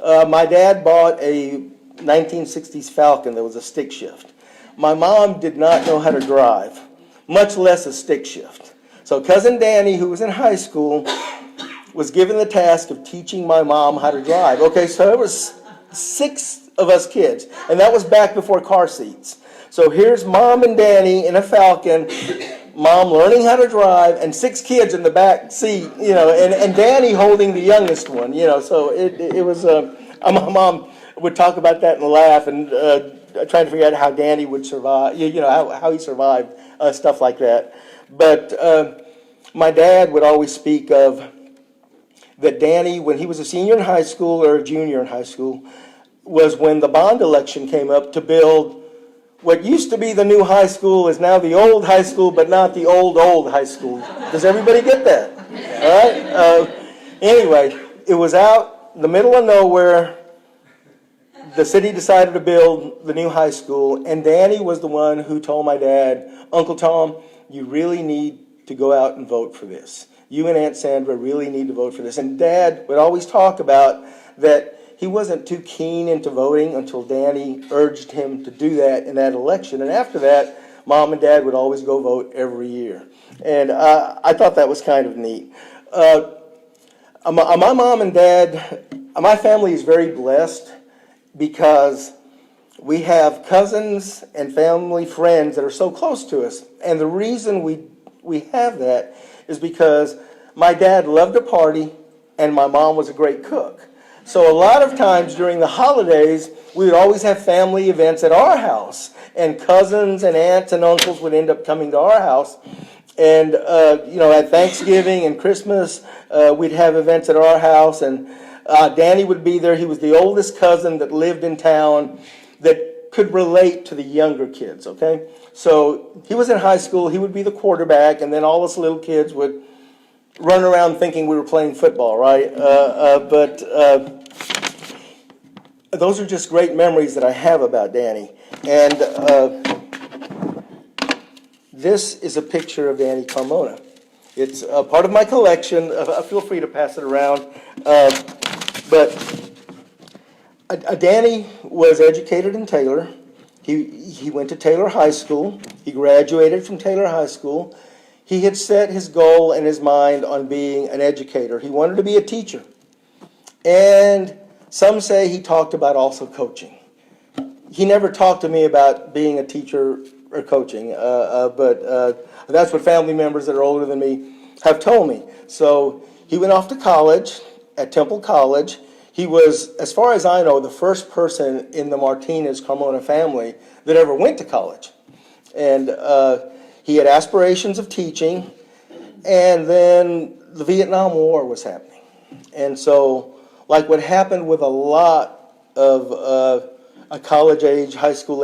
My dad bought a 1960s Falcon that was a stick shift. My mom did not know how to drive, much less a stick shift. So cousin Danny, who was in high school, was given the task of teaching my mom how to drive. Okay, so there was 6 of us kids, and that was back before car seats. So here's Mom and Danny in a Falcon, Mom learning how to drive, and 6 kids in the back seat, and Danny holding the youngest one, so it was, my mom would talk about that and laugh, and trying to figure out how Danny would survive, how he survived, stuff like that. But my dad would always speak of that Danny, when he was a senior in high school or a junior in high school, was when the bond election came up to build what used to be the new high school is now the old high school, but not the old high school. Does everybody get that? All right? Anyway, it was out in the middle of nowhere. The city decided to build the new high school, and Danny was the one who told my dad, Uncle Tom, you really need to go out and vote for this. You and Aunt Sandra really need to vote for this. And Dad would always talk about that he wasn't too keen into voting until Danny urged him to do that in that election. And after that, Mom and Dad would always go vote every year. And I thought that was kind of neat. My mom and dad, my family is very blessed because we have cousins and family friends that are so close to us. And the reason we have that is because my dad loved to party and my mom was a great cook. So a lot of times during the holidays, we would always have family events at our house, and cousins and aunts and uncles would end up coming to our house. And at Thanksgiving and Christmas, we'd have events at our house, and Danny would be there. He was the oldest cousin that lived in town that could relate to the younger kids, okay? So he was in high school, he would be the quarterback, and then all us little kids would run around thinking we were playing football, right? But those are just great memories that I have about Danny. And this is a picture of Danny Carmona. It's part of my collection. Feel free to pass it around. But Danny was educated in Taylor. He went to Taylor High School. He graduated from Taylor High School. He had set his goal in his mind on being an educator. He wanted to be a teacher. And some say he talked about also coaching. He never talked to me about being a teacher or coaching, but that's what family members that are older than me have told me. So he went off to college at Temple College. He was, as far as I know, the first person in the Martinez Carmona family that ever went to college. And he had aspirations of teaching, and then the Vietnam War was happening. And so, like what happened with a lot of college age, high school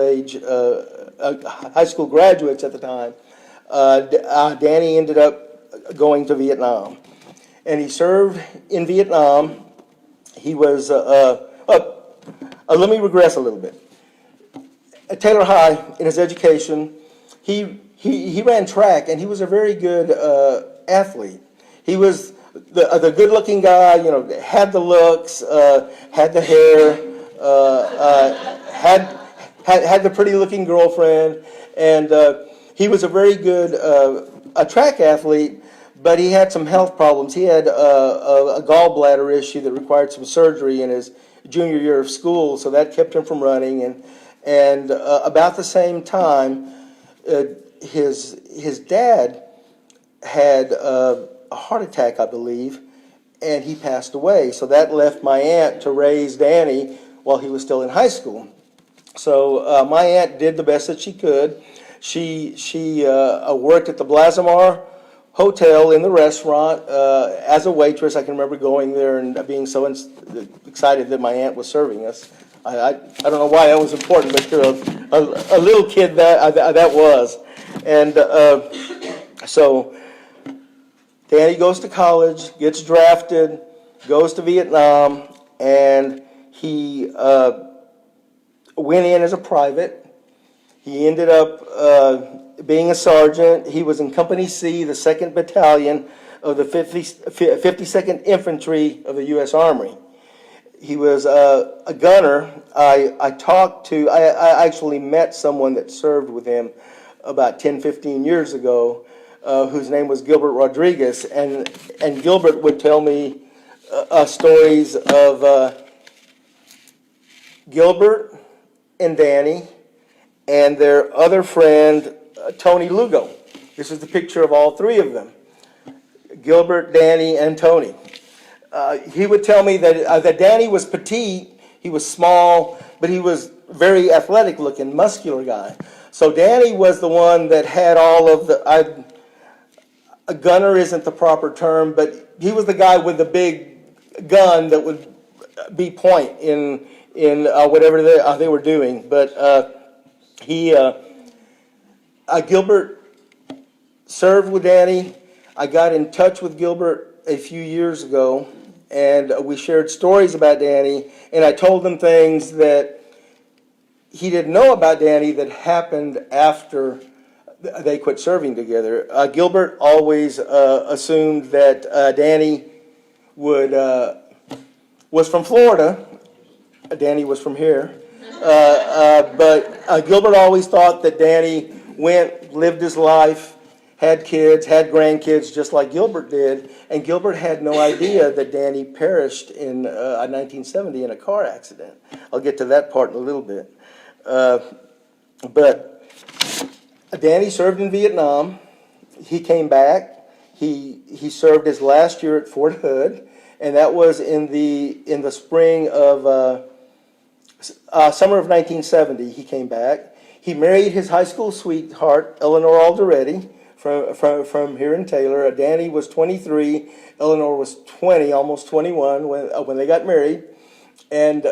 graduates at the time, Danny ended up going to Vietnam. And he served in Vietnam. He was, let me regress a little bit. At Taylor High, in his education, he ran track, and he was a very good athlete. He was the good-looking guy, you know, had the looks, had the hair, had the pretty-looking girlfriend, and he was a very good a track athlete, but he had some health problems. He had a gallbladder issue that required some surgery in his junior year of school, so that kept him from running. And about the same time, his dad had a heart attack, I believe, and he passed away. So that left my aunt to raise Danny while he was still in high school. So my aunt did the best that she could. She worked at the Blazamar Hotel in the restaurant as a waitress. I can remember going there and being so excited that my aunt was serving us. I don't know why that was important, but to a little kid that was. And so Danny goes to college, gets drafted, goes to Vietnam, and he went in as a private. He ended up being a sergeant. He was in Company C, the 2nd Battalion of the 52nd Infantry of the U.S. Army. He was a gunner. I actually met someone that served with him about 10, 15 years ago, whose name was Gilbert Rodriguez, and Gilbert would tell me stories of Gilbert and Danny and their other friend, Tony Lugo. This is the picture of all three of them, Gilbert, Danny, and Tony. He would tell me that Danny was petite, he was small, but he was very athletic looking, muscular guy. So Danny was the one that had all of the, a gunner isn't the proper term, but he was the guy with the big gun that would be point in whatever they were doing. But Gilbert served with Danny. I got in touch with Gilbert a few years ago, and we shared stories about Danny, and I told him things that he didn't know about Danny that happened after they quit serving together. Gilbert always assumed that Danny was from Florida. Danny was from here. But Gilbert always thought that Danny lived his life, had kids, had grandkids, just like Gilbert did. And Gilbert had no idea that Danny perished in 1970 in a car accident. I'll get to that part in a little bit. But Danny served in Vietnam. He came back. He served his last year at Fort Hood, and that was in the spring of summer of 1970. He came back. He married his high school sweetheart, Eleanor Alderetti, from here in Taylor. Danny was 23. Eleanor was 20, almost 21 when they got married, and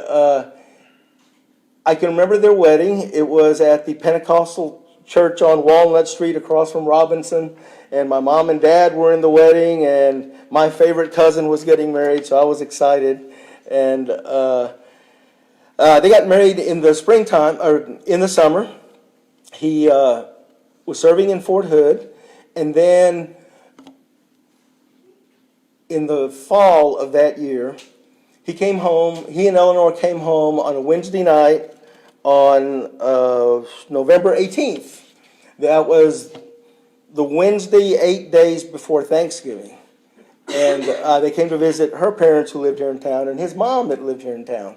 I can remember their wedding. It was at the Pentecostal church on Walnut Street across from Robinson, and my mom and dad were in the wedding, and my favorite cousin was getting married, so I was excited. And they got married in the springtime, or in the summer. He was serving in Fort Hood, and then in the fall of that year, he came home. He and Eleanor came home on a Wednesday night on November 18th. That was the Wednesday 8 days before Thanksgiving. And they came to visit her parents who lived here in town and his mom that lived here in town.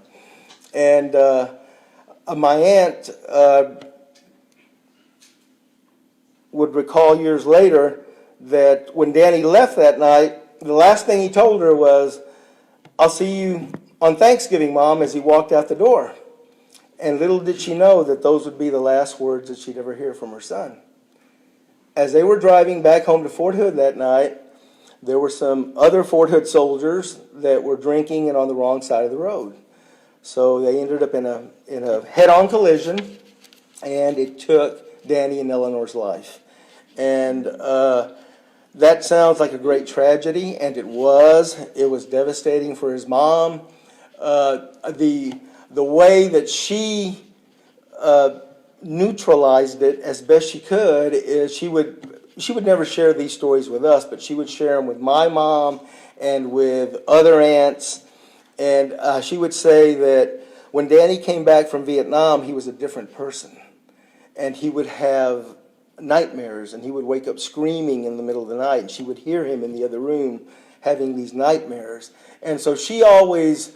And my aunt would recall years later that when Danny left that night, the last thing he told her was, "I'll see you on Thanksgiving, Mom," as he walked out the door. And little did she know that those would be the last words that she'd ever hear from her son. As they were driving back home to Fort Hood that night, there were some other Fort Hood soldiers that were drinking and on the wrong side of the road. So they ended up in a head-on collision, and it took Danny and Eleanor's life. And that sounds like a great tragedy, and it was. It was devastating for his mom. The way that she neutralized it as best she could is she would never share these stories with us, but she would share them with my mom and with other aunts. And she would say that when Danny came back from Vietnam, he was a different person. And he would have nightmares, and he would wake up screaming in the middle of the night, and she would hear him in the other room having these nightmares. And so she always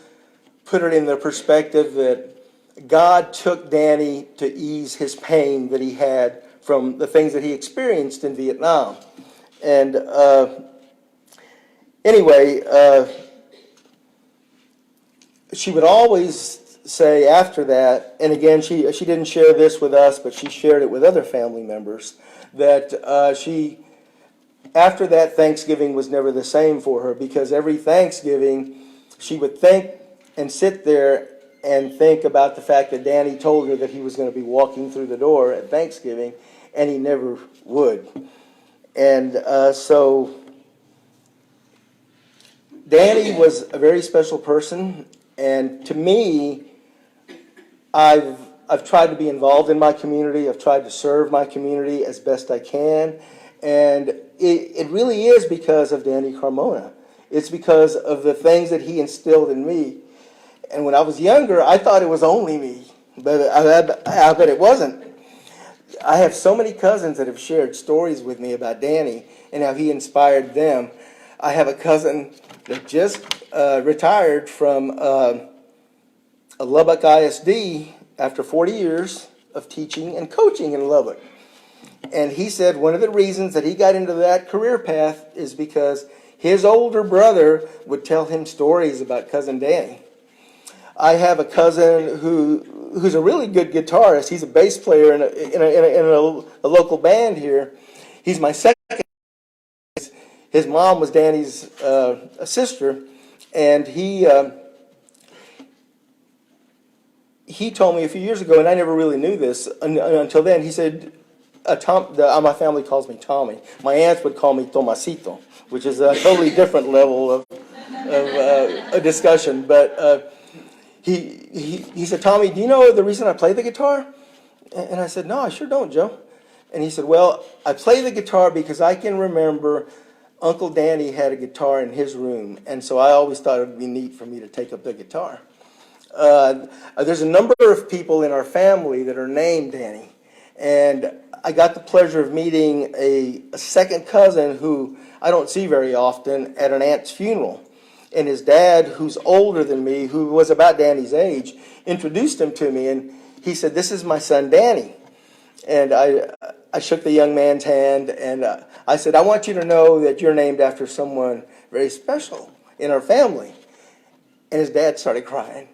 put it in the perspective that God took Danny to ease his pain that he had from the things that he experienced in Vietnam. And anyway, she would always say after that, and again, she didn't share this with us, but she shared it with other family members, that after that Thanksgiving was never the same for her, because every Thanksgiving she would think and sit there and think about the fact that Danny told her that he was going to be walking through the door at Thanksgiving, and he never would. And so Danny was a very special person, and to me, I've tried to be involved in my community. I've tried to serve my community as best I can, and it really is because of Danny Carmona. It's because of the things that he instilled in me. And when I was younger, I thought it was only me, but I bet it wasn't. I have so many cousins that have shared stories with me about Danny and how he inspired them. I have a cousin that just retired from a Lubbock ISD after 40 years of teaching and coaching in Lubbock. And he said one of the reasons that he got into that career path is because his older brother would tell him stories about Cousin Danny. I have a cousin who's a really good guitarist. He's a bass player in a local band here. He's my second. His mom was Danny's sister, and he told me a few years ago, and I never really knew this until then. He said, my family calls me Tommy. My aunts would call me Tomasito, which is a totally different level of a discussion. But he said, Tommy, do you know the reason I play the guitar? And I said, no, I sure don't, Joe. And he said, well, I play the guitar because I can remember Uncle Danny had a guitar in his room, and so I always thought it would be neat for me to take up the guitar. There's a number of people in our family that are named Danny, and I got the pleasure of meeting a second cousin who I don't see very often at an aunt's funeral. And his dad, who's older than me, who was about Danny's age, introduced him to me, and he said, this is my son Danny. And I shook the young man's hand, and I said, I want you to know that you're named after someone very special in our family. And his dad started crying.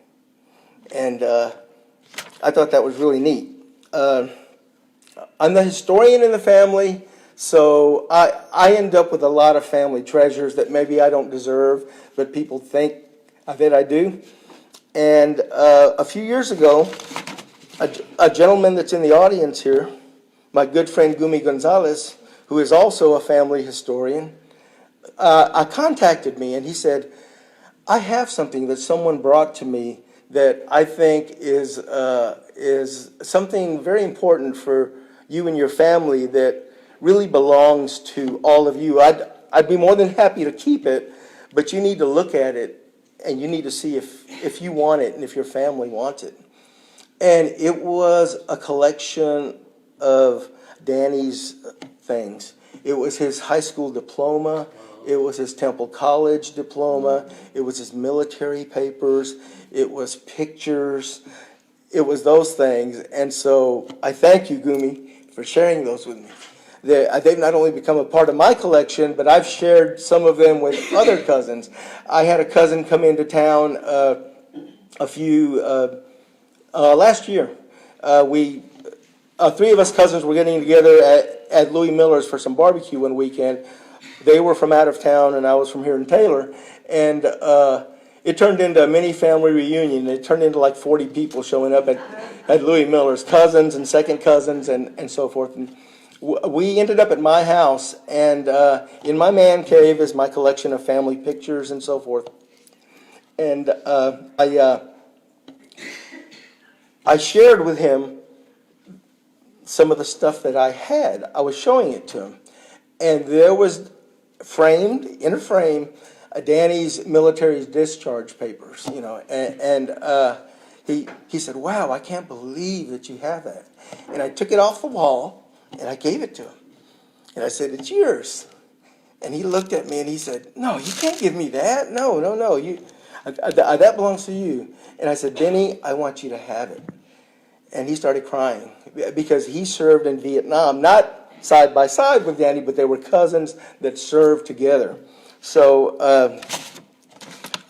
And I thought that was really neat. I'm the historian in the family, so I end up with a lot of family treasures that maybe I don't deserve, but people think that I do. And a few years ago, a gentleman that's in the audience here, my good friend Gumi Gonzalez, who is also a family historian, contacted me, and he said, I have something that someone brought to me that I think is something very important for you and your family that really belongs to all of you. I'd be more than happy to keep it, but you need to look at it and you need to see if you want it and if your family wants it. And it was a collection of Danny's things. It was his high school diploma. It was his Temple College diploma. It was his military papers. It was pictures. It was those things. And so I thank you, Gumi, for sharing those with me. They've not only become a part of my collection, but I've shared some of them with other cousins. I had a cousin come into town last year. Three of us cousins were getting together at Louis Miller's for some barbecue one weekend. They were from out of town, and I was from here in Taylor. And it turned into a mini family reunion. It turned into like 40 people showing up at Louis Miller's, cousins and second cousins and so forth. And we ended up at my house, and in my man cave is my collection of family pictures and so forth. And I shared with him some of the stuff that I had. I was showing it to him. And there was framed, in a frame, Danny's military discharge papers, you know. And he said, "Wow, I can't believe that you have that." And I took it off the wall, and I gave it to him. And I said, "It's yours." And he looked at me, and he said, "No, you can't give me that. No. That belongs to you." And I said, "Benny, I want you to have it." And he started crying because he served in Vietnam, not side by side with Danny, but they were cousins that served together. So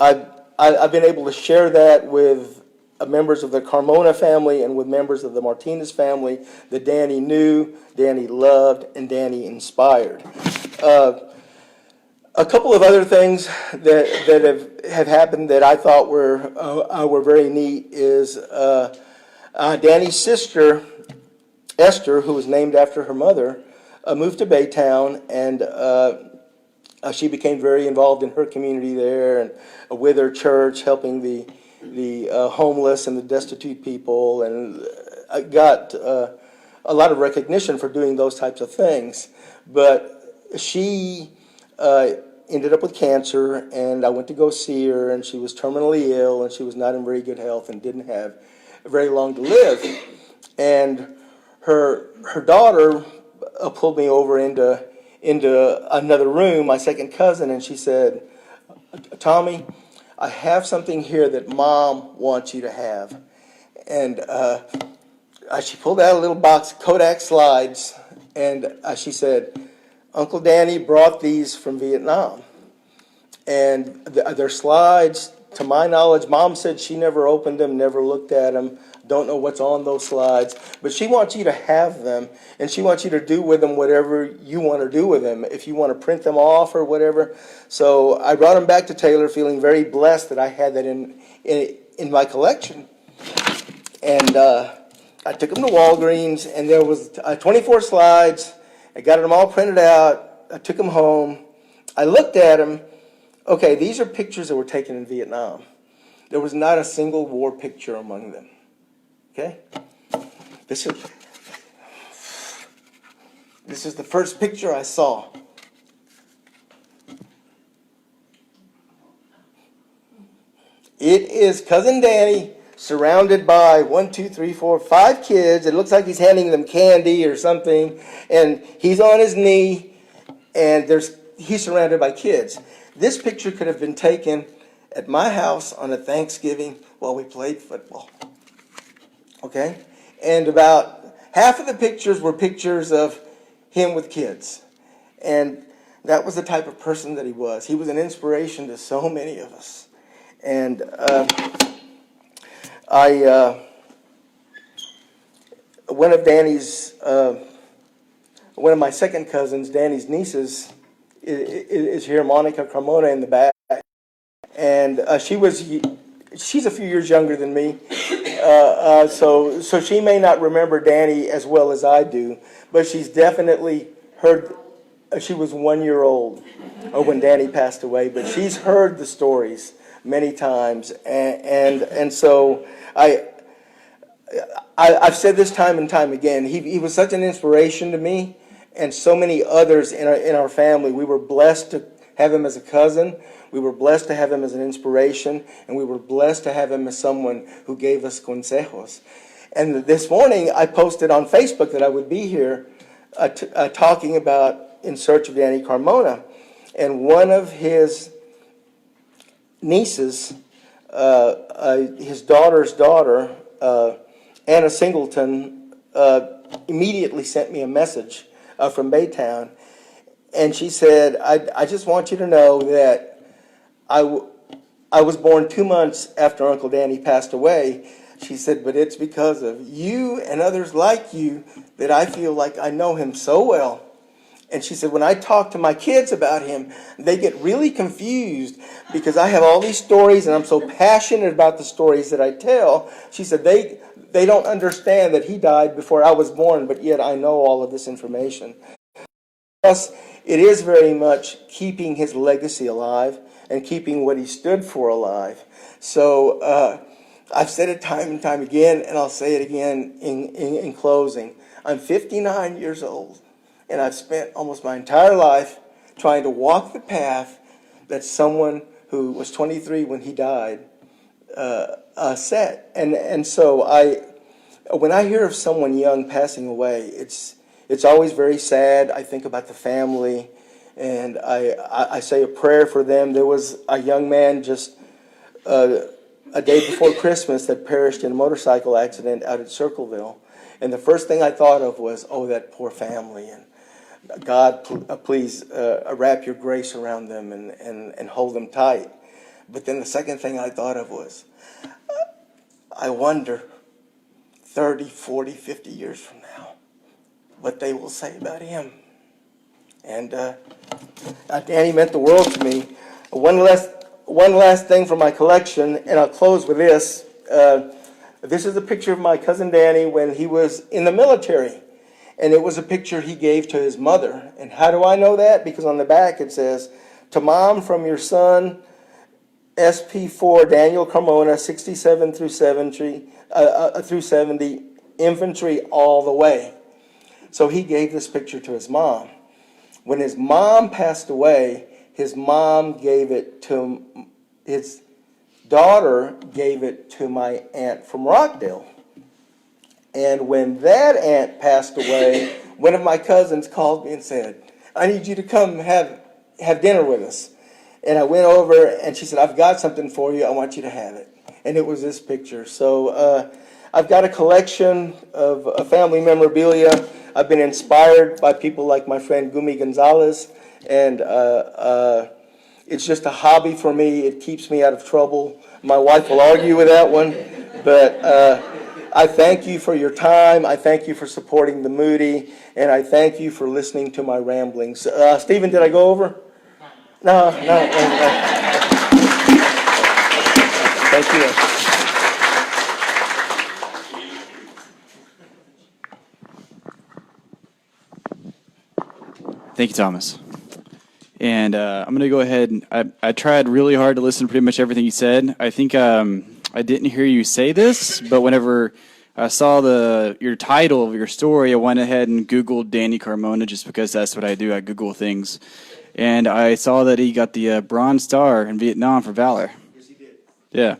I've been able to share that with members of the Carmona family and with members of the Martinez family that Danny knew, Danny loved, and Danny inspired. A couple of other things that have happened that I thought were very neat is Danny's sister, Esther, who was named after her mother, moved to Baytown, and she became very involved in her community there and with her church, helping the homeless and the destitute people, and got a lot of recognition for doing those types of things. But she ended up with cancer, and I went to go see her, and she was terminally ill, and she was not in very good health and didn't have very long to live. And her daughter pulled me over into another room, my second cousin, and she said, "Tommy, I have something here that Mom wants you to have." And she pulled out a little box of Kodak slides, and she said, "Uncle Danny brought these from Vietnam." And they're slides. To my knowledge, Mom said she never opened them, never looked at them, don't know what's on those slides. But she wants you to have them, and she wants you to do with them whatever you want to do with them, if you want to print them off or whatever. So I brought them back to Taylor, feeling very blessed that I had that in my collection. And I took them to Walgreens, and there was 24 slides. I got them all printed out. I took them home. I looked at them. Okay, these are pictures that were taken in Vietnam. There was not a single war picture among them. Okay? This is the first picture I saw. It is Cousin Danny surrounded by 5 kids. It looks like he's handing them candy or something. And he's on his knee, and he's surrounded by kids. This picture could have been taken at my house on a Thanksgiving while we played football. Okay? And about half of the pictures were pictures of him with kids. And that was the type of person that he was. He was an inspiration to so many of us. And one of my second cousins, Danny's nieces, is here, Monica Carmona, in the back. And she's a few years younger than me. So she may not remember Danny as well as I do, but she's definitely heard. She was 1 year old when Danny passed away, but she's heard the stories many times, and so I've said this time and time again. He was such an inspiration to me, and so many others in our family. We were blessed to have him as a cousin. We were blessed to have him as an inspiration, and we were blessed to have him as someone who gave us consejos. And this morning, I posted on Facebook that I would be here talking about In Search of Danny Carmona. And one of his nieces, his daughter's daughter, Anna Singleton, immediately sent me a message from Baytown. And she said, I just want you to know that I was born 2 months after Uncle Danny passed away. She said, but it's because of you and others like you that I feel like I know him so well. And she said, when I talk to my kids about him, they get really confused because I have all these stories and I'm so passionate about the stories that I tell. She said, they don't understand that he died before I was born, but yet I know all of this information. Plus, it is very much keeping his legacy alive and keeping what he stood for alive. So I've said it time and time again, and I'll say it again in closing. I'm 59 years old, and I've spent almost my entire life trying to walk the path that someone who was 23 when he died set. And so when I hear of someone young passing away, it's always very sad. I think about the family, and I say a prayer for them. There was a young man just a day before Christmas that perished in a motorcycle accident out at Circleville. And the first thing I thought of was, oh, that poor family. And God, please wrap your grace around them and hold them tight. But then the second thing I thought of was, I wonder 30, 40, 50 years from now what they will say about him. And Danny meant the world to me. One last thing from my collection, and I'll close with this. This is a picture of my cousin Danny when he was in the military. And it was a picture he gave to his mother. And how do I know that? Because on the back it says, to Mom from your son, SP4 Daniel Carmona, 67 through 70, infantry all the way. So he gave this picture to his mom. When his mom passed away, his mom gave it to his daughter, gave it to my aunt from Rockdale. And when that aunt passed away, one of my cousins called me and said, I need you to come have dinner with us. And I went over and she said, I've got something for you. I want you to have it. And it was this picture. So I've got a collection of family memorabilia. I've been inspired by people like my friend Gumi Gonzalez. And it's just a hobby for me. It keeps me out of trouble. My wife will argue with that one. But I thank you for your time. I thank you for supporting the Moody. And I thank you for listening to my ramblings. Stephen, did I go over? No. Thank you. Thank you, Thomas. And I'm going to go ahead and I tried really hard to listen to pretty much everything you said. I think I didn't hear you say this, but whenever I saw your title of your story, I went ahead and Googled Danny Carmona just because that's what I do. I Google things. And I saw that he got the Bronze Star in Vietnam for valor. Yes, he did. Yeah.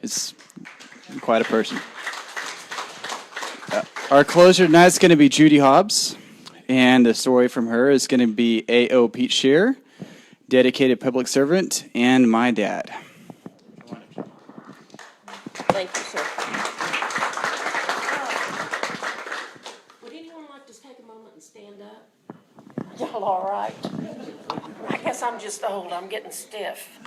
It's quite a person. Our closer tonight is going to be Judy Hobbs. And the story from her is going to be A.O. Pete Shear, dedicated public servant, and my dad. Thank you, sir. Would anyone like to take a moment and stand up? Y'all all right? I guess I'm just old. I'm getting stiff.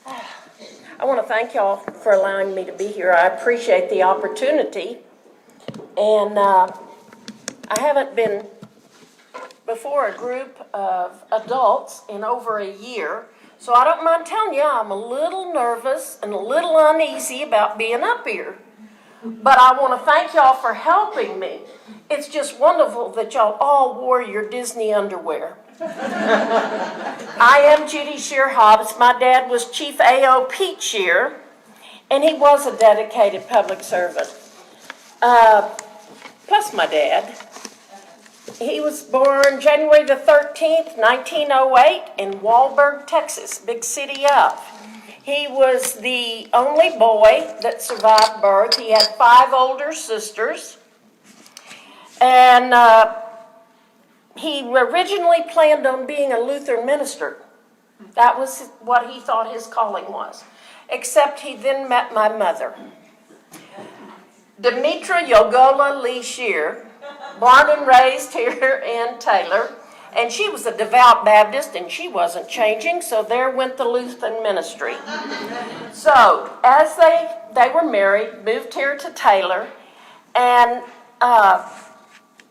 I want to thank y'all for allowing me to be here. I appreciate the opportunity. And I haven't been before a group of adults in over a year, so I don't mind telling you I'm a little nervous and a little uneasy about being up here. But I want to thank y'all for helping me. It's just wonderful that y'all all wore your Disney underwear. I am Judy Shear Hobbs. My dad was Chief A.O. Pete Shear, and he was a dedicated public servant. Plus my dad. He was born January the 13th, 1908 in Walberg, Texas, big city up. He was the only boy that survived birth. He had 5 older sisters. And he originally planned on being a Lutheran minister. That was what he thought his calling was. Except he then met my mother, Demetra Yogola Lee Shear, born and raised here in Taylor. And she was a devout Baptist, and she wasn't changing, so there went the Lutheran ministry. So as they were married, moved here to Taylor, and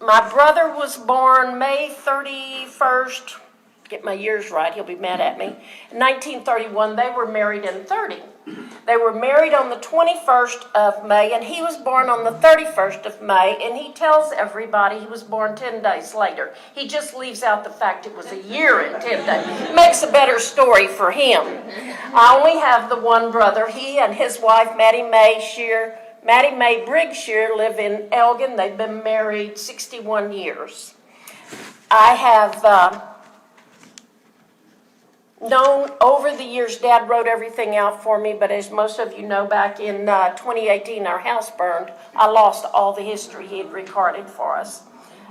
My brother was born May 31st, get my years right, he'll be mad at me, in 1931. They were married in 30. They were married on the 21st of May, and he was born on the 31st of May, and he tells everybody he was born 10 days later. He just leaves out the fact it was a year and 10 days. Makes a better story for him. I only have the one brother. He and his wife, Mattie Mae Briggs Shear, live in Elgin. They've been married 61 years. I have known over the years, Dad wrote everything out for me, but as most of you know, back in 2018, our house burned. I lost all the history he had recorded for us.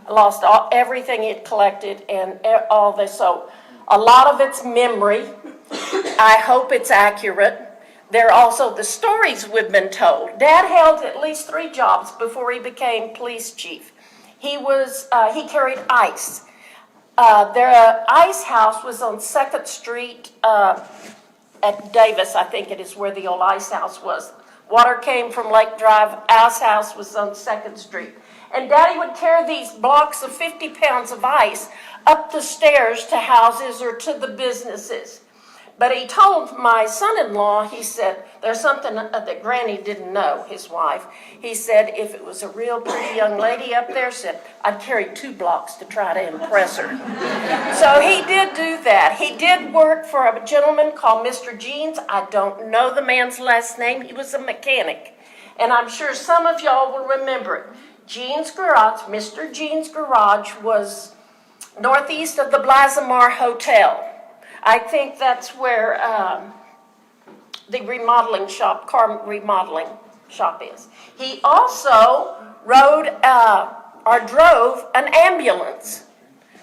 I lost everything he had collected and all this. So a lot of it's memory. I hope it's accurate. There are also the stories we've been told. Dad held at least 3 jobs before he became police chief. He carried ice. Their ice house was on 2nd Street at Davis, I think it is where the old ice house was. Water came from Lake Drive. Ice house was on 2nd Street. And Daddy would carry these blocks of 50 pounds of ice up the stairs to houses or to the businesses. But he told my son-in-law, he said, there's something that Granny didn't know, his wife. He said, if it was a real pretty young lady up there, said, I'd carry 2 blocks to try to impress her. So he did do that. He did work for a gentleman called Mr. Jeans. I don't know the man's last name. He was a mechanic. And I'm sure some of y'all will remember it. Jeans Garage, Mr. Jeans Garage was northeast of the Blazamar Hotel. I think that's where the car remodeling shop is. He also drove an ambulance.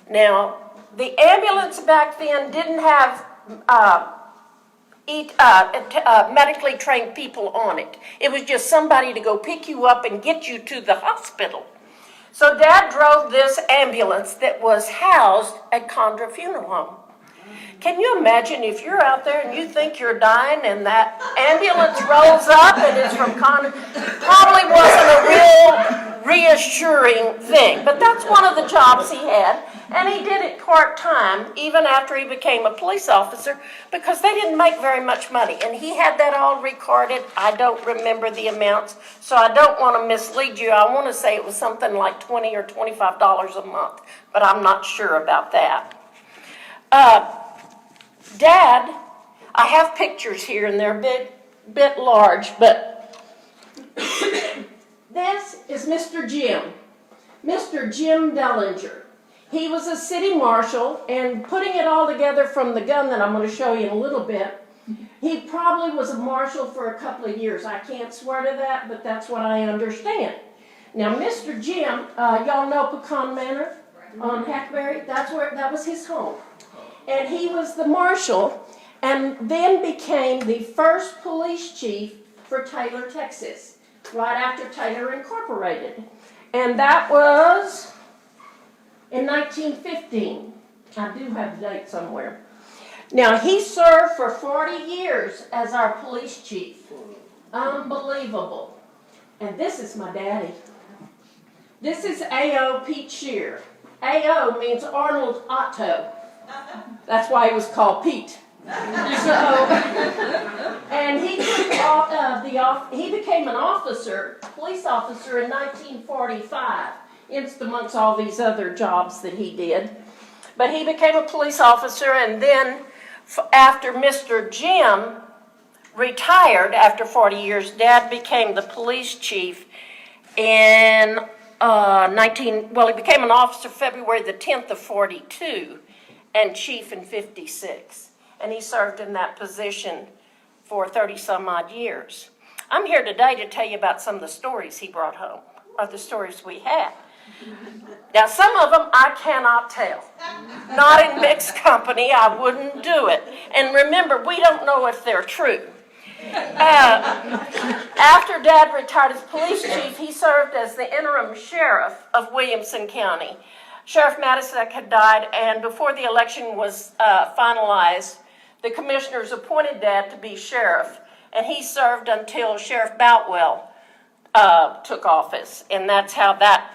Now, the ambulance back then didn't have medically trained people on it. It was just somebody to go pick you up and get you to the hospital. So Dad drove this ambulance that was housed at Condra Funeral Home. Can you imagine if you're out there and you think you're dying and that ambulance rolls up and it's from Condra? Probably wasn't a real reassuring thing, but that's one of the jobs he had. And he did it part-time, even after he became a police officer, because they didn't make very much money. And he had that all recorded. I don't remember the amounts, so I don't want to mislead you. I want to say it was something like $20 or $25 a month, but I'm not sure about that. Dad, I have pictures here, and they're a bit large, but this is Mr. Jim Dellinger. He was a city marshal, and putting it all together from the gun that I'm going to show you in a little bit, he probably was a marshal for a couple of years. I can't swear to that, but that's what I understand. Now, Mr. Jim, y'all know Pecan Manor on Hackberry? That was his home. And he was the marshal and then became the first police chief for Taylor, Texas, right after Taylor Incorporated. And that was in 1915. I do have the date somewhere. Now, he served for 40 years as our police chief. Unbelievable. And this is my daddy. This is A.O. Pete Shear. A.O. means Arnold Otto. That's why he was called Pete. And he took he became an officer, police officer, in 1945, amongst all these other jobs that he did. But he became a police officer, and then after Mr. Jim retired after 40 years, Dad became the police chief in he became an officer February the 10th of 42 and chief in 56. And he served in that position for 30 some odd years. I'm here today to tell you about some of the stories he brought home, or the stories we had. Now, some of them I cannot tell. Not in mixed company, I wouldn't do it. And remember, we don't know if they're true. After Dad retired as police chief, he served as the interim sheriff of Williamson County. Sheriff Matisek had died, and before the election was finalized, the commissioners appointed Dad to be sheriff, and he served until Sheriff Boutwell took office, and that's how that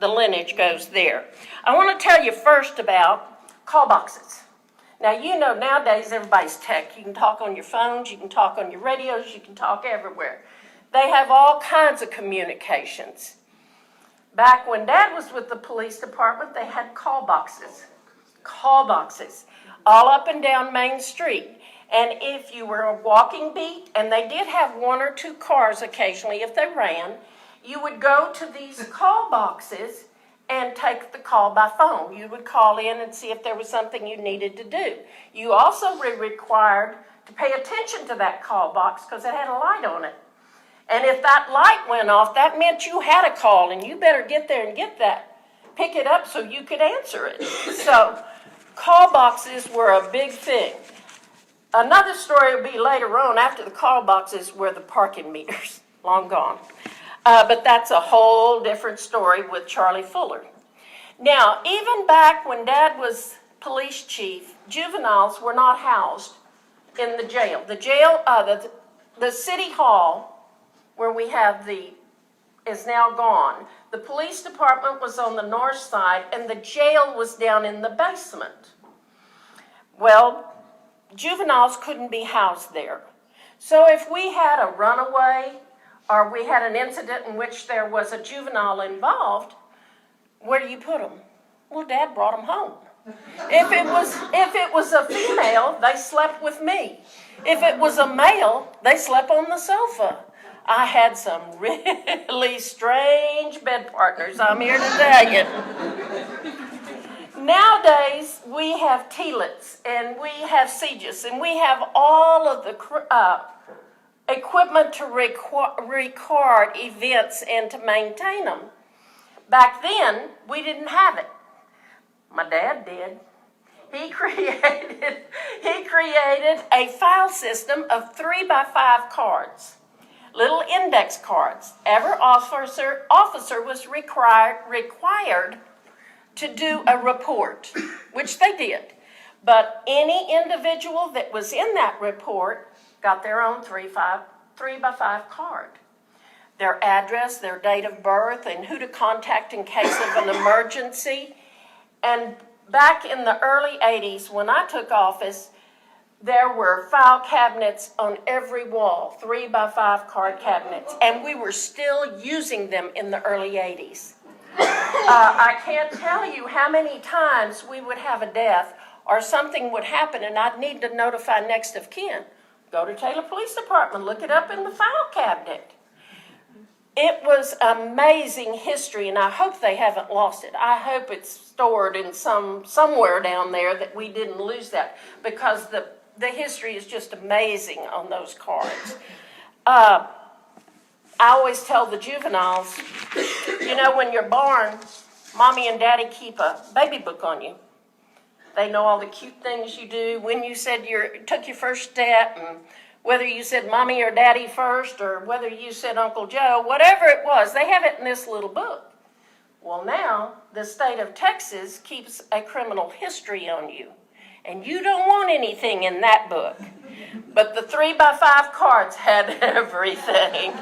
the lineage goes there. I want to tell you first about call boxes. Now, you know, nowadays everybody's tech. You can talk on your phones, you can talk on your radios, you can talk everywhere. They have all kinds of communications. Back when Dad was with the police department, they had call boxes, all up and down Main Street. And if you were a walking beat, and they did have one or two cars occasionally if they ran, you would go to these call boxes and take the call by phone. You would call in and see if there was something you needed to do. You also were required to pay attention to that call box because it had a light on it. And if that light went off, that meant you had a call, and you better get there and pick it up so you could answer it. So call boxes were a big thing. Another story will be later on after the call boxes were the parking meters, long gone. But that's a whole different story with Charlie Fuller. Now, even back when Dad was police chief, juveniles were not housed in the jail. The city hall where we have is now gone. The police department was on the north side and the jail was down in the basement. Well, juveniles couldn't be housed there. So if we had a runaway or we had an incident in which there was a juvenile involved, where do you put them? Well, Dad brought them home. If it was a female, they slept with me. If it was a male, they slept on the sofa. I had some really strange bed partners, I'm here to tell you. Nowadays, we have TLITs, and we have CJIS, and we have all of the equipment to record events and to maintain them. Back then, we didn't have it. My dad did. He created a file system of 3x5 cards. Little index cards. Every officer was required to do a report, which they did. But any individual that was in that report got their own 3x5 card. Their address, their date of birth, and who to contact in case of an emergency. And back in the early 80s, when I took office, there were file cabinets on every wall, 3x5 card cabinets, and we were still using them in the early 80s. I can't tell you how many times we would have a death or something would happen and I'd need to notify next of kin. Go to Taylor Police Department, look it up in the file cabinet. It was amazing history, and I hope they haven't lost it. I hope it's stored in somewhere down there that we didn't lose that, because the history is just amazing on those cards. I always tell the juveniles, you know, when you're born, Mommy and Daddy keep a baby book on you. They know all the cute things you do, when you said took your first step, and whether you said Mommy or Daddy first, or whether you said Uncle Joe, whatever it was, they have it in this little book. Well, now the state of Texas keeps a criminal history on you, and you don't want anything in that book. But the 3x5 cards had everything.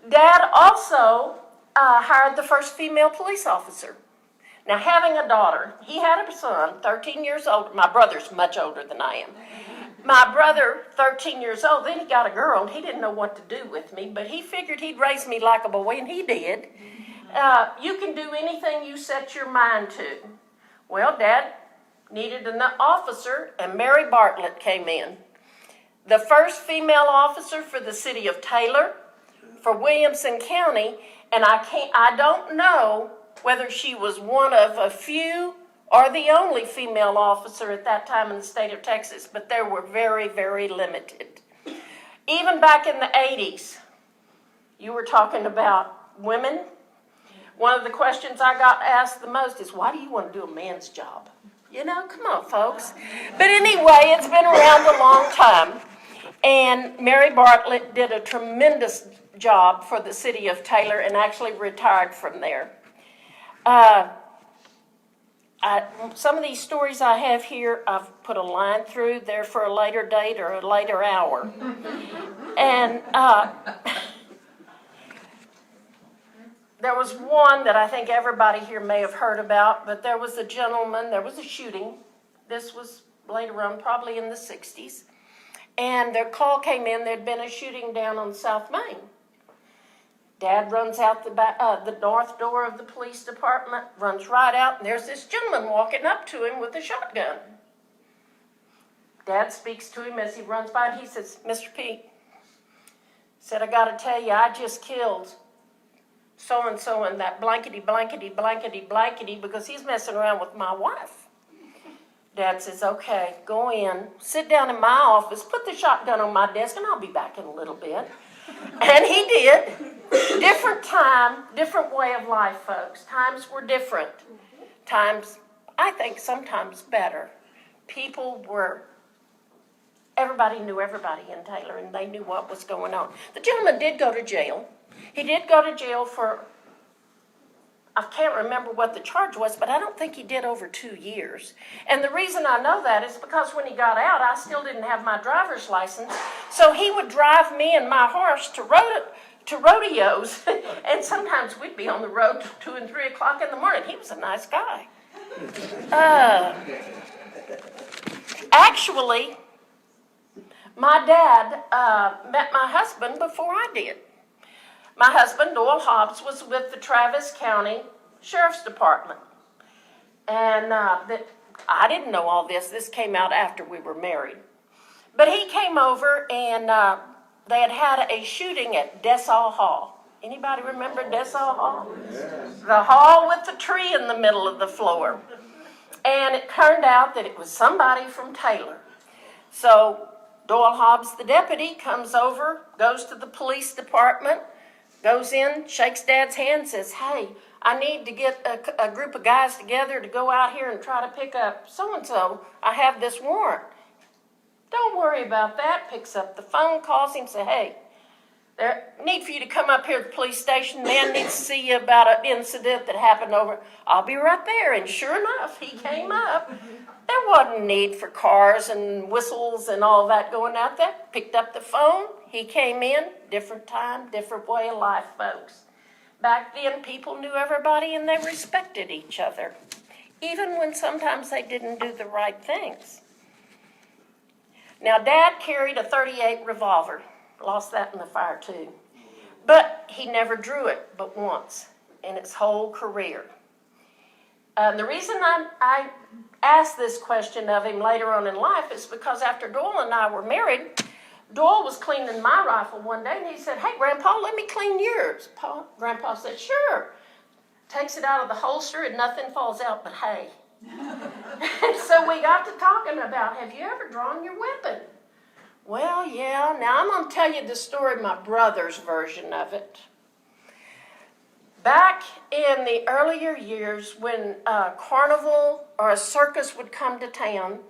Dad also hired the first female police officer. Now, having a daughter, he had a son, 13 years old. My brother's much older than I am. My brother, 13 years old, then he got a girl, and he didn't know what to do with me, but he figured he'd raise me like a boy, and he did. You can do anything you set your mind to. Well, Dad needed an officer, and Mary Bartlett came in. The first female officer for the city of Taylor, for Williamson County, and I don't know whether she was one of a few or the only female officer at that time in the state of Texas, but they were very, very limited. Even back in the 80s, you were talking about women. One of the questions I got asked the most is, why do you want to do a man's job? You know, come on, folks. But anyway, it's been around a long time. And Mary Bartlett did a tremendous job for the city of Taylor and actually retired from there. Some of these stories I have here, I've put a line through there for a later date or a later hour. And there was one that I think everybody here may have heard about, but there was a gentleman, there was a shooting. This was later on, probably in the 60s. And their call came in, there'd been a shooting down on South Main. Dad runs out the north door of the police department, runs right out, and there's this gentleman walking up to him with a shotgun. Dad speaks to him as he runs by, and he says, "Mr. Pete," said, "I got to tell you, I just killed so-and-so and that blankety, blankety, blankety, blankety because he's messing around with my wife." Dad says, "Okay, go in, sit down in my office, put the shotgun on my desk, and I'll be back in a little bit." And he did. Different time, different way of life, folks. Times were different. Times, I think, sometimes better. Everybody knew everybody in Taylor, and they knew what was going on. The gentleman did go to jail. He did go to jail for, I can't remember what the charge was, but I don't think he did over 2 years. And the reason I know that is because when he got out, I still didn't have my driver's license. So he would drive me and my horse to rodeos. And sometimes we'd be on the road till 2 and 3 o'clock in the morning. He was a nice guy. Actually, my dad met my husband before I did. My husband, Doyle Hobbs, was with the Travis County Sheriff's Department. And I didn't know all this. This came out after we were married. But he came over, and they had a shooting at Dessau Hall. Anybody remember Dessau Hall? Yes. The hall with the tree in the middle of the floor. And it turned out that it was somebody from Taylor. So Doyle Hobbs, the deputy, comes over, goes to the police department, goes in, shakes Dad's hand, says, "Hey, I need to get a group of guys together to go out here and try to pick up so-and-so. I have this warrant." "Don't worry about that." Picks up the phone, calls him, say, "Hey, there need for you to come up here to the police station. Man needs to see you about an incident that happened over." "I'll be right there." And sure enough, he came up. There wasn't need for cars and whistles and all that going out there. Picked up the phone. He came in. Different time, different way of life, folks. Back then, people knew everybody and they respected each other, even when sometimes they didn't do the right things. Now, Dad carried a .38 revolver. Lost that in the fire, too. But he never drew it but once in his whole career. The reason I asked this question of him later on in life is because after Doyle and I were married, Doyle was cleaning my rifle one day, and he said, "Hey, Grandpa, let me clean yours." Grandpa said, "Sure." Takes it out of the holster, and nothing falls out but hay. And so we got to talking about, have you ever drawn your weapon? "Well, yeah. Now, I'm going to tell you the story, my brother's version of it. Back in the earlier years when a carnival or a circus would come to town,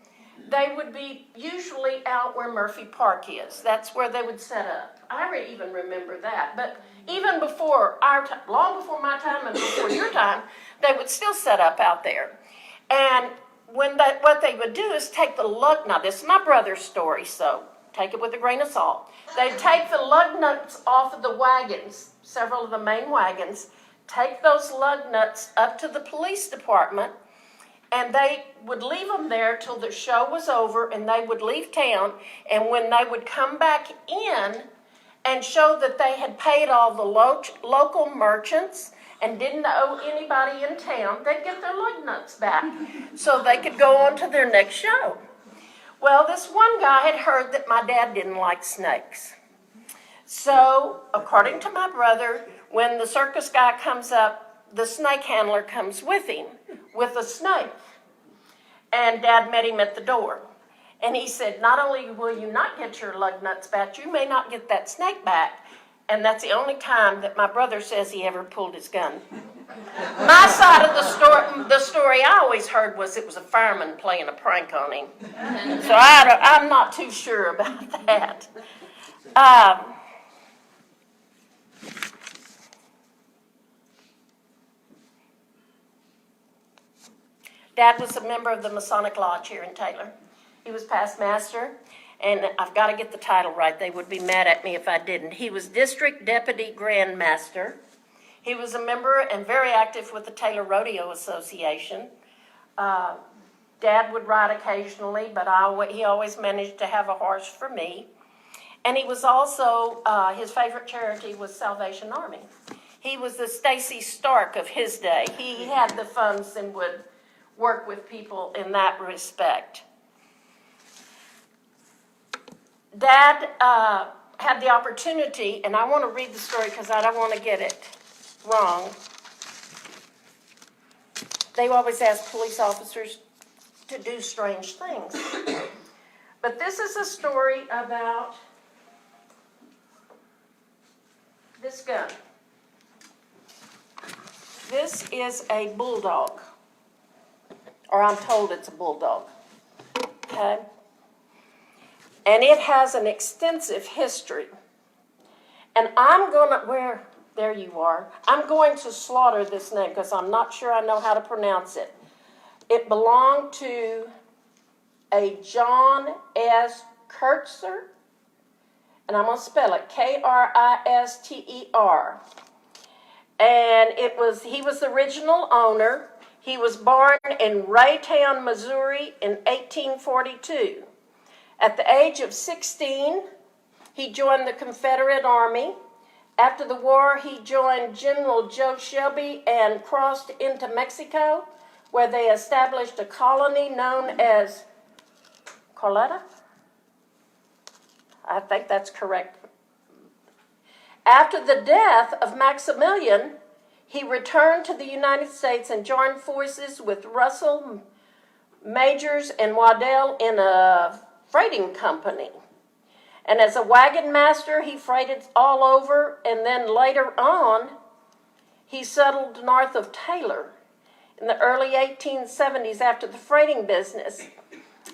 they would be usually out where Murphy Park is. That's where they would set up. I even remember that. But even before our time, long before my time and before your time, they would still set up out there. And what they would do is take the lug, now this is my brother's story, so take it with a grain of salt. They'd take the lug nuts off of the wagons, several of the main wagons, take those lug nuts up to the police department, and they would leave them there till the show was over, and they would leave town. And when they would come back in and show that they had paid all the local merchants and didn't owe anybody in town, they'd get their lug nuts back so they could go on to their next show. Well, this one guy had heard that my dad didn't like snakes. So, according to my brother, when the circus guy comes up, the snake handler comes with him with a snake. And Dad met him at the door. And he said, "Not only will you not get your lug nuts back, you may not get that snake back." And that's the only time that my brother says he ever pulled his gun. My side of the story I always heard was it was a fireman playing a prank on him. So I'm not too sure about that. Dad was a member of the Masonic Lodge here in Taylor. He was past master, and I've got to get the title right. They would be mad at me if I didn't. He was District Deputy Grand Master. He was a member and very active with the Taylor Rodeo Association. Dad would ride occasionally, but he always managed to have a horse for me. And he was also, his favorite charity was Salvation Army. He was the Stacy Stark of his day. He had the funds and would work with people in that respect. Dad had the opportunity, and I want to read the story because I don't want to get it wrong. They always ask police officers to do strange things. But this is a story about this gun. This is a bulldog, or I'm told it's a bulldog, okay? And it has an extensive history. And I'm gonna, there you are. I'm going to slaughter this name because I'm not sure I know how to pronounce it. It belonged to a John S. Kurtzer, and I'm going to spell it Krister. And he was the original owner. He was born in Raytown, Missouri in 1842. At the age of 16, he joined the Confederate Army. After the war, he joined General Joe Shelby and crossed into Mexico, where they established a colony known as Coletta. I think that's correct. After the death of Maximilian, he returned to the United States and joined forces with Russell, Majors, and Waddell in a freighting company. And as a wagon master, he freighted all over, and then later on, he settled north of Taylor in the early 1870s after the freighting business.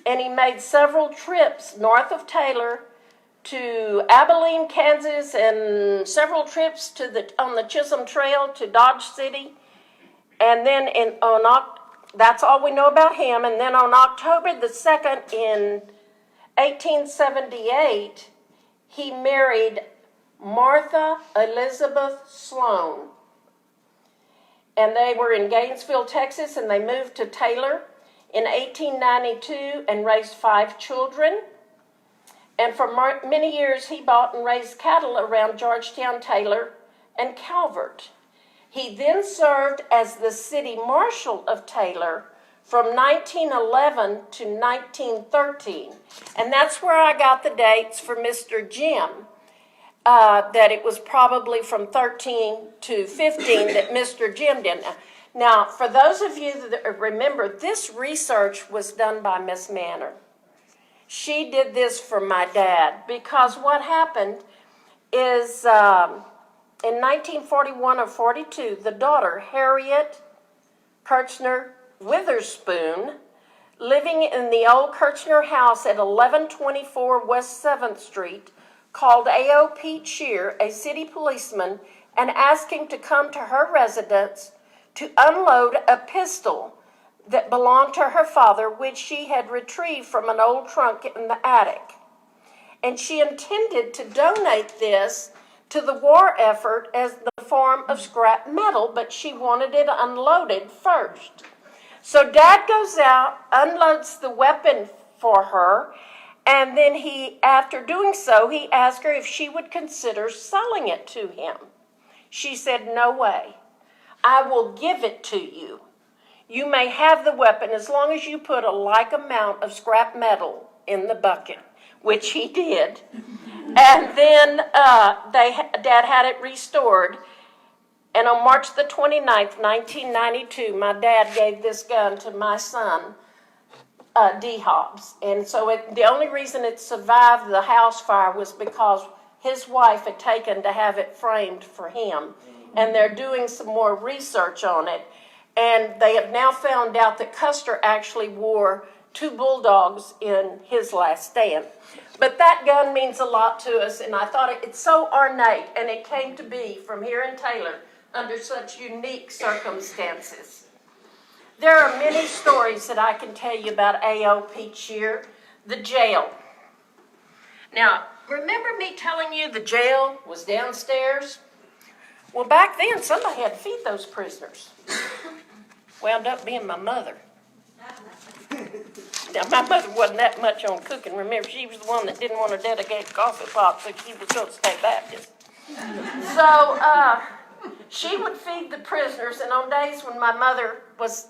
And he made several trips north of Taylor to Abilene, Kansas, and several trips on the Chisholm Trail to Dodge City. And then that's all we know about him. And then on October the 2nd in 1878, he married Martha Elizabeth Sloan. And they were in Gainesville, Texas, and they moved to Taylor in 1892 and raised 5 children. And for many years, he bought and raised cattle around Georgetown, Taylor, and Calvert. He then served as the city marshal of Taylor from 1911 to 1913. And that's where I got the dates for Mr. Jim, that it was probably from 13 to 15 that Mr. Jim did. Now, for those of you that remember, this research was done by Miss Manor. She did this for my dad because what happened is in 1941 or 42, the daughter, Harriet Kirchner Witherspoon, living in the old Kirchner house at 1124 West 7th Street, called A.O. Pete Shear, a city policeman, and asked him to come to her residence to unload a pistol that belonged to her father, which she had retrieved from an old trunk in the attic. And she intended to donate this to the war effort as the form of scrap metal, but she wanted it unloaded first. So Dad goes out, unloads the weapon for her, and then after doing so, he asked her if she would consider selling it to him. She said, "No way. I will give it to you. You may have the weapon as long as you put a like amount of scrap metal in the bucket," which he did. And then Dad had it restored. And on March the 29th, 1992, my dad gave this gun to my son, D. Hobbs. And so the only reason it survived the house fire was because his wife had taken to have it framed for him. And they're doing some more research on it. And they have now found out that Custer actually wore 2 bulldogs in his last stand. But that gun means a lot to us, and I thought it's so ornate, and it came to be from here in Taylor under such unique circumstances. There are many stories that I can tell you about A.O. Pete Shear, the jail. Now, remember me telling you the jail was downstairs? Well, back then, somebody had to feed those prisoners. Wound up being my mother. Now, my mother wasn't that much on cooking. Remember, she was the one that didn't want to dedicate coffee pot, so she was going to stay Baptist. So, she would feed the prisoners, and on days when my mother was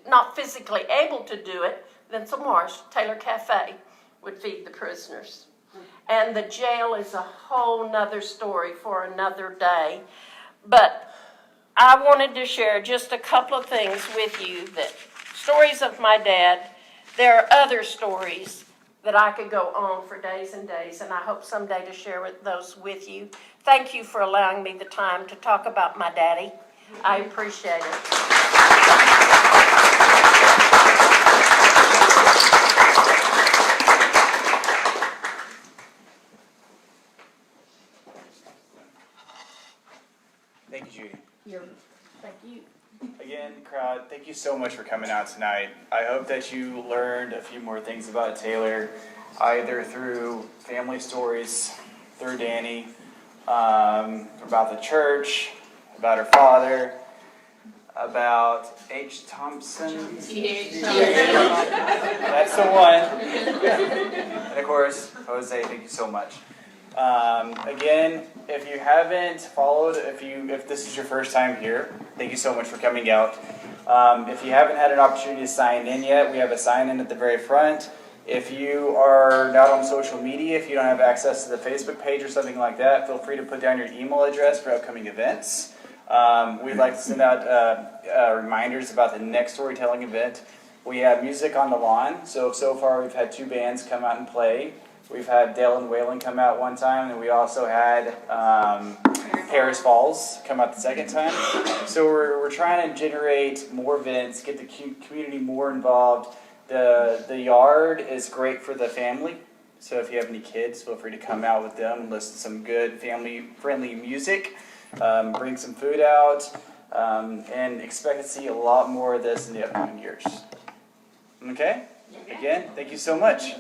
not physically able to do it, Vincent Marsh, Taylor Cafe, would feed the prisoners. And the jail is a whole nother story for another day. But I wanted to share just a couple of things with you, that stories of my dad. There are other stories that I could go on for days and days, and I hope someday to share those with you. Thank you for allowing me the time to talk about my daddy. I appreciate it. Thank you, Judy. Thank you. Again, crowd, thank you so much for coming out tonight. I hope that you learned a few more things about Taylor, either through family stories, through Danny, about the church, about her father, about H. Thompson. That's the one. And of course, Jose, thank you so much. Again, if you haven't followed, if this is your first time here, thank you so much for coming out. If you haven't had an opportunity to sign in yet, we have a sign in at the very front. If you are not on social media, if you don't have access to the Facebook page or something like that, feel free to put down your email address for upcoming events. We'd like to send out reminders about the next storytelling event. We have music on the lawn, so far we've had 2 bands come out and play. We've had Dale and Waylon come out one time, and we also had Harris Falls come out the second time. So we're trying to generate more events, get the community more involved. The yard is great for the family, so if you have any kids, feel free to come out with them and listen to some good family-friendly music. Bring some food out, and expect to see a lot more of this in the upcoming years. Okay? Again, thank you so much.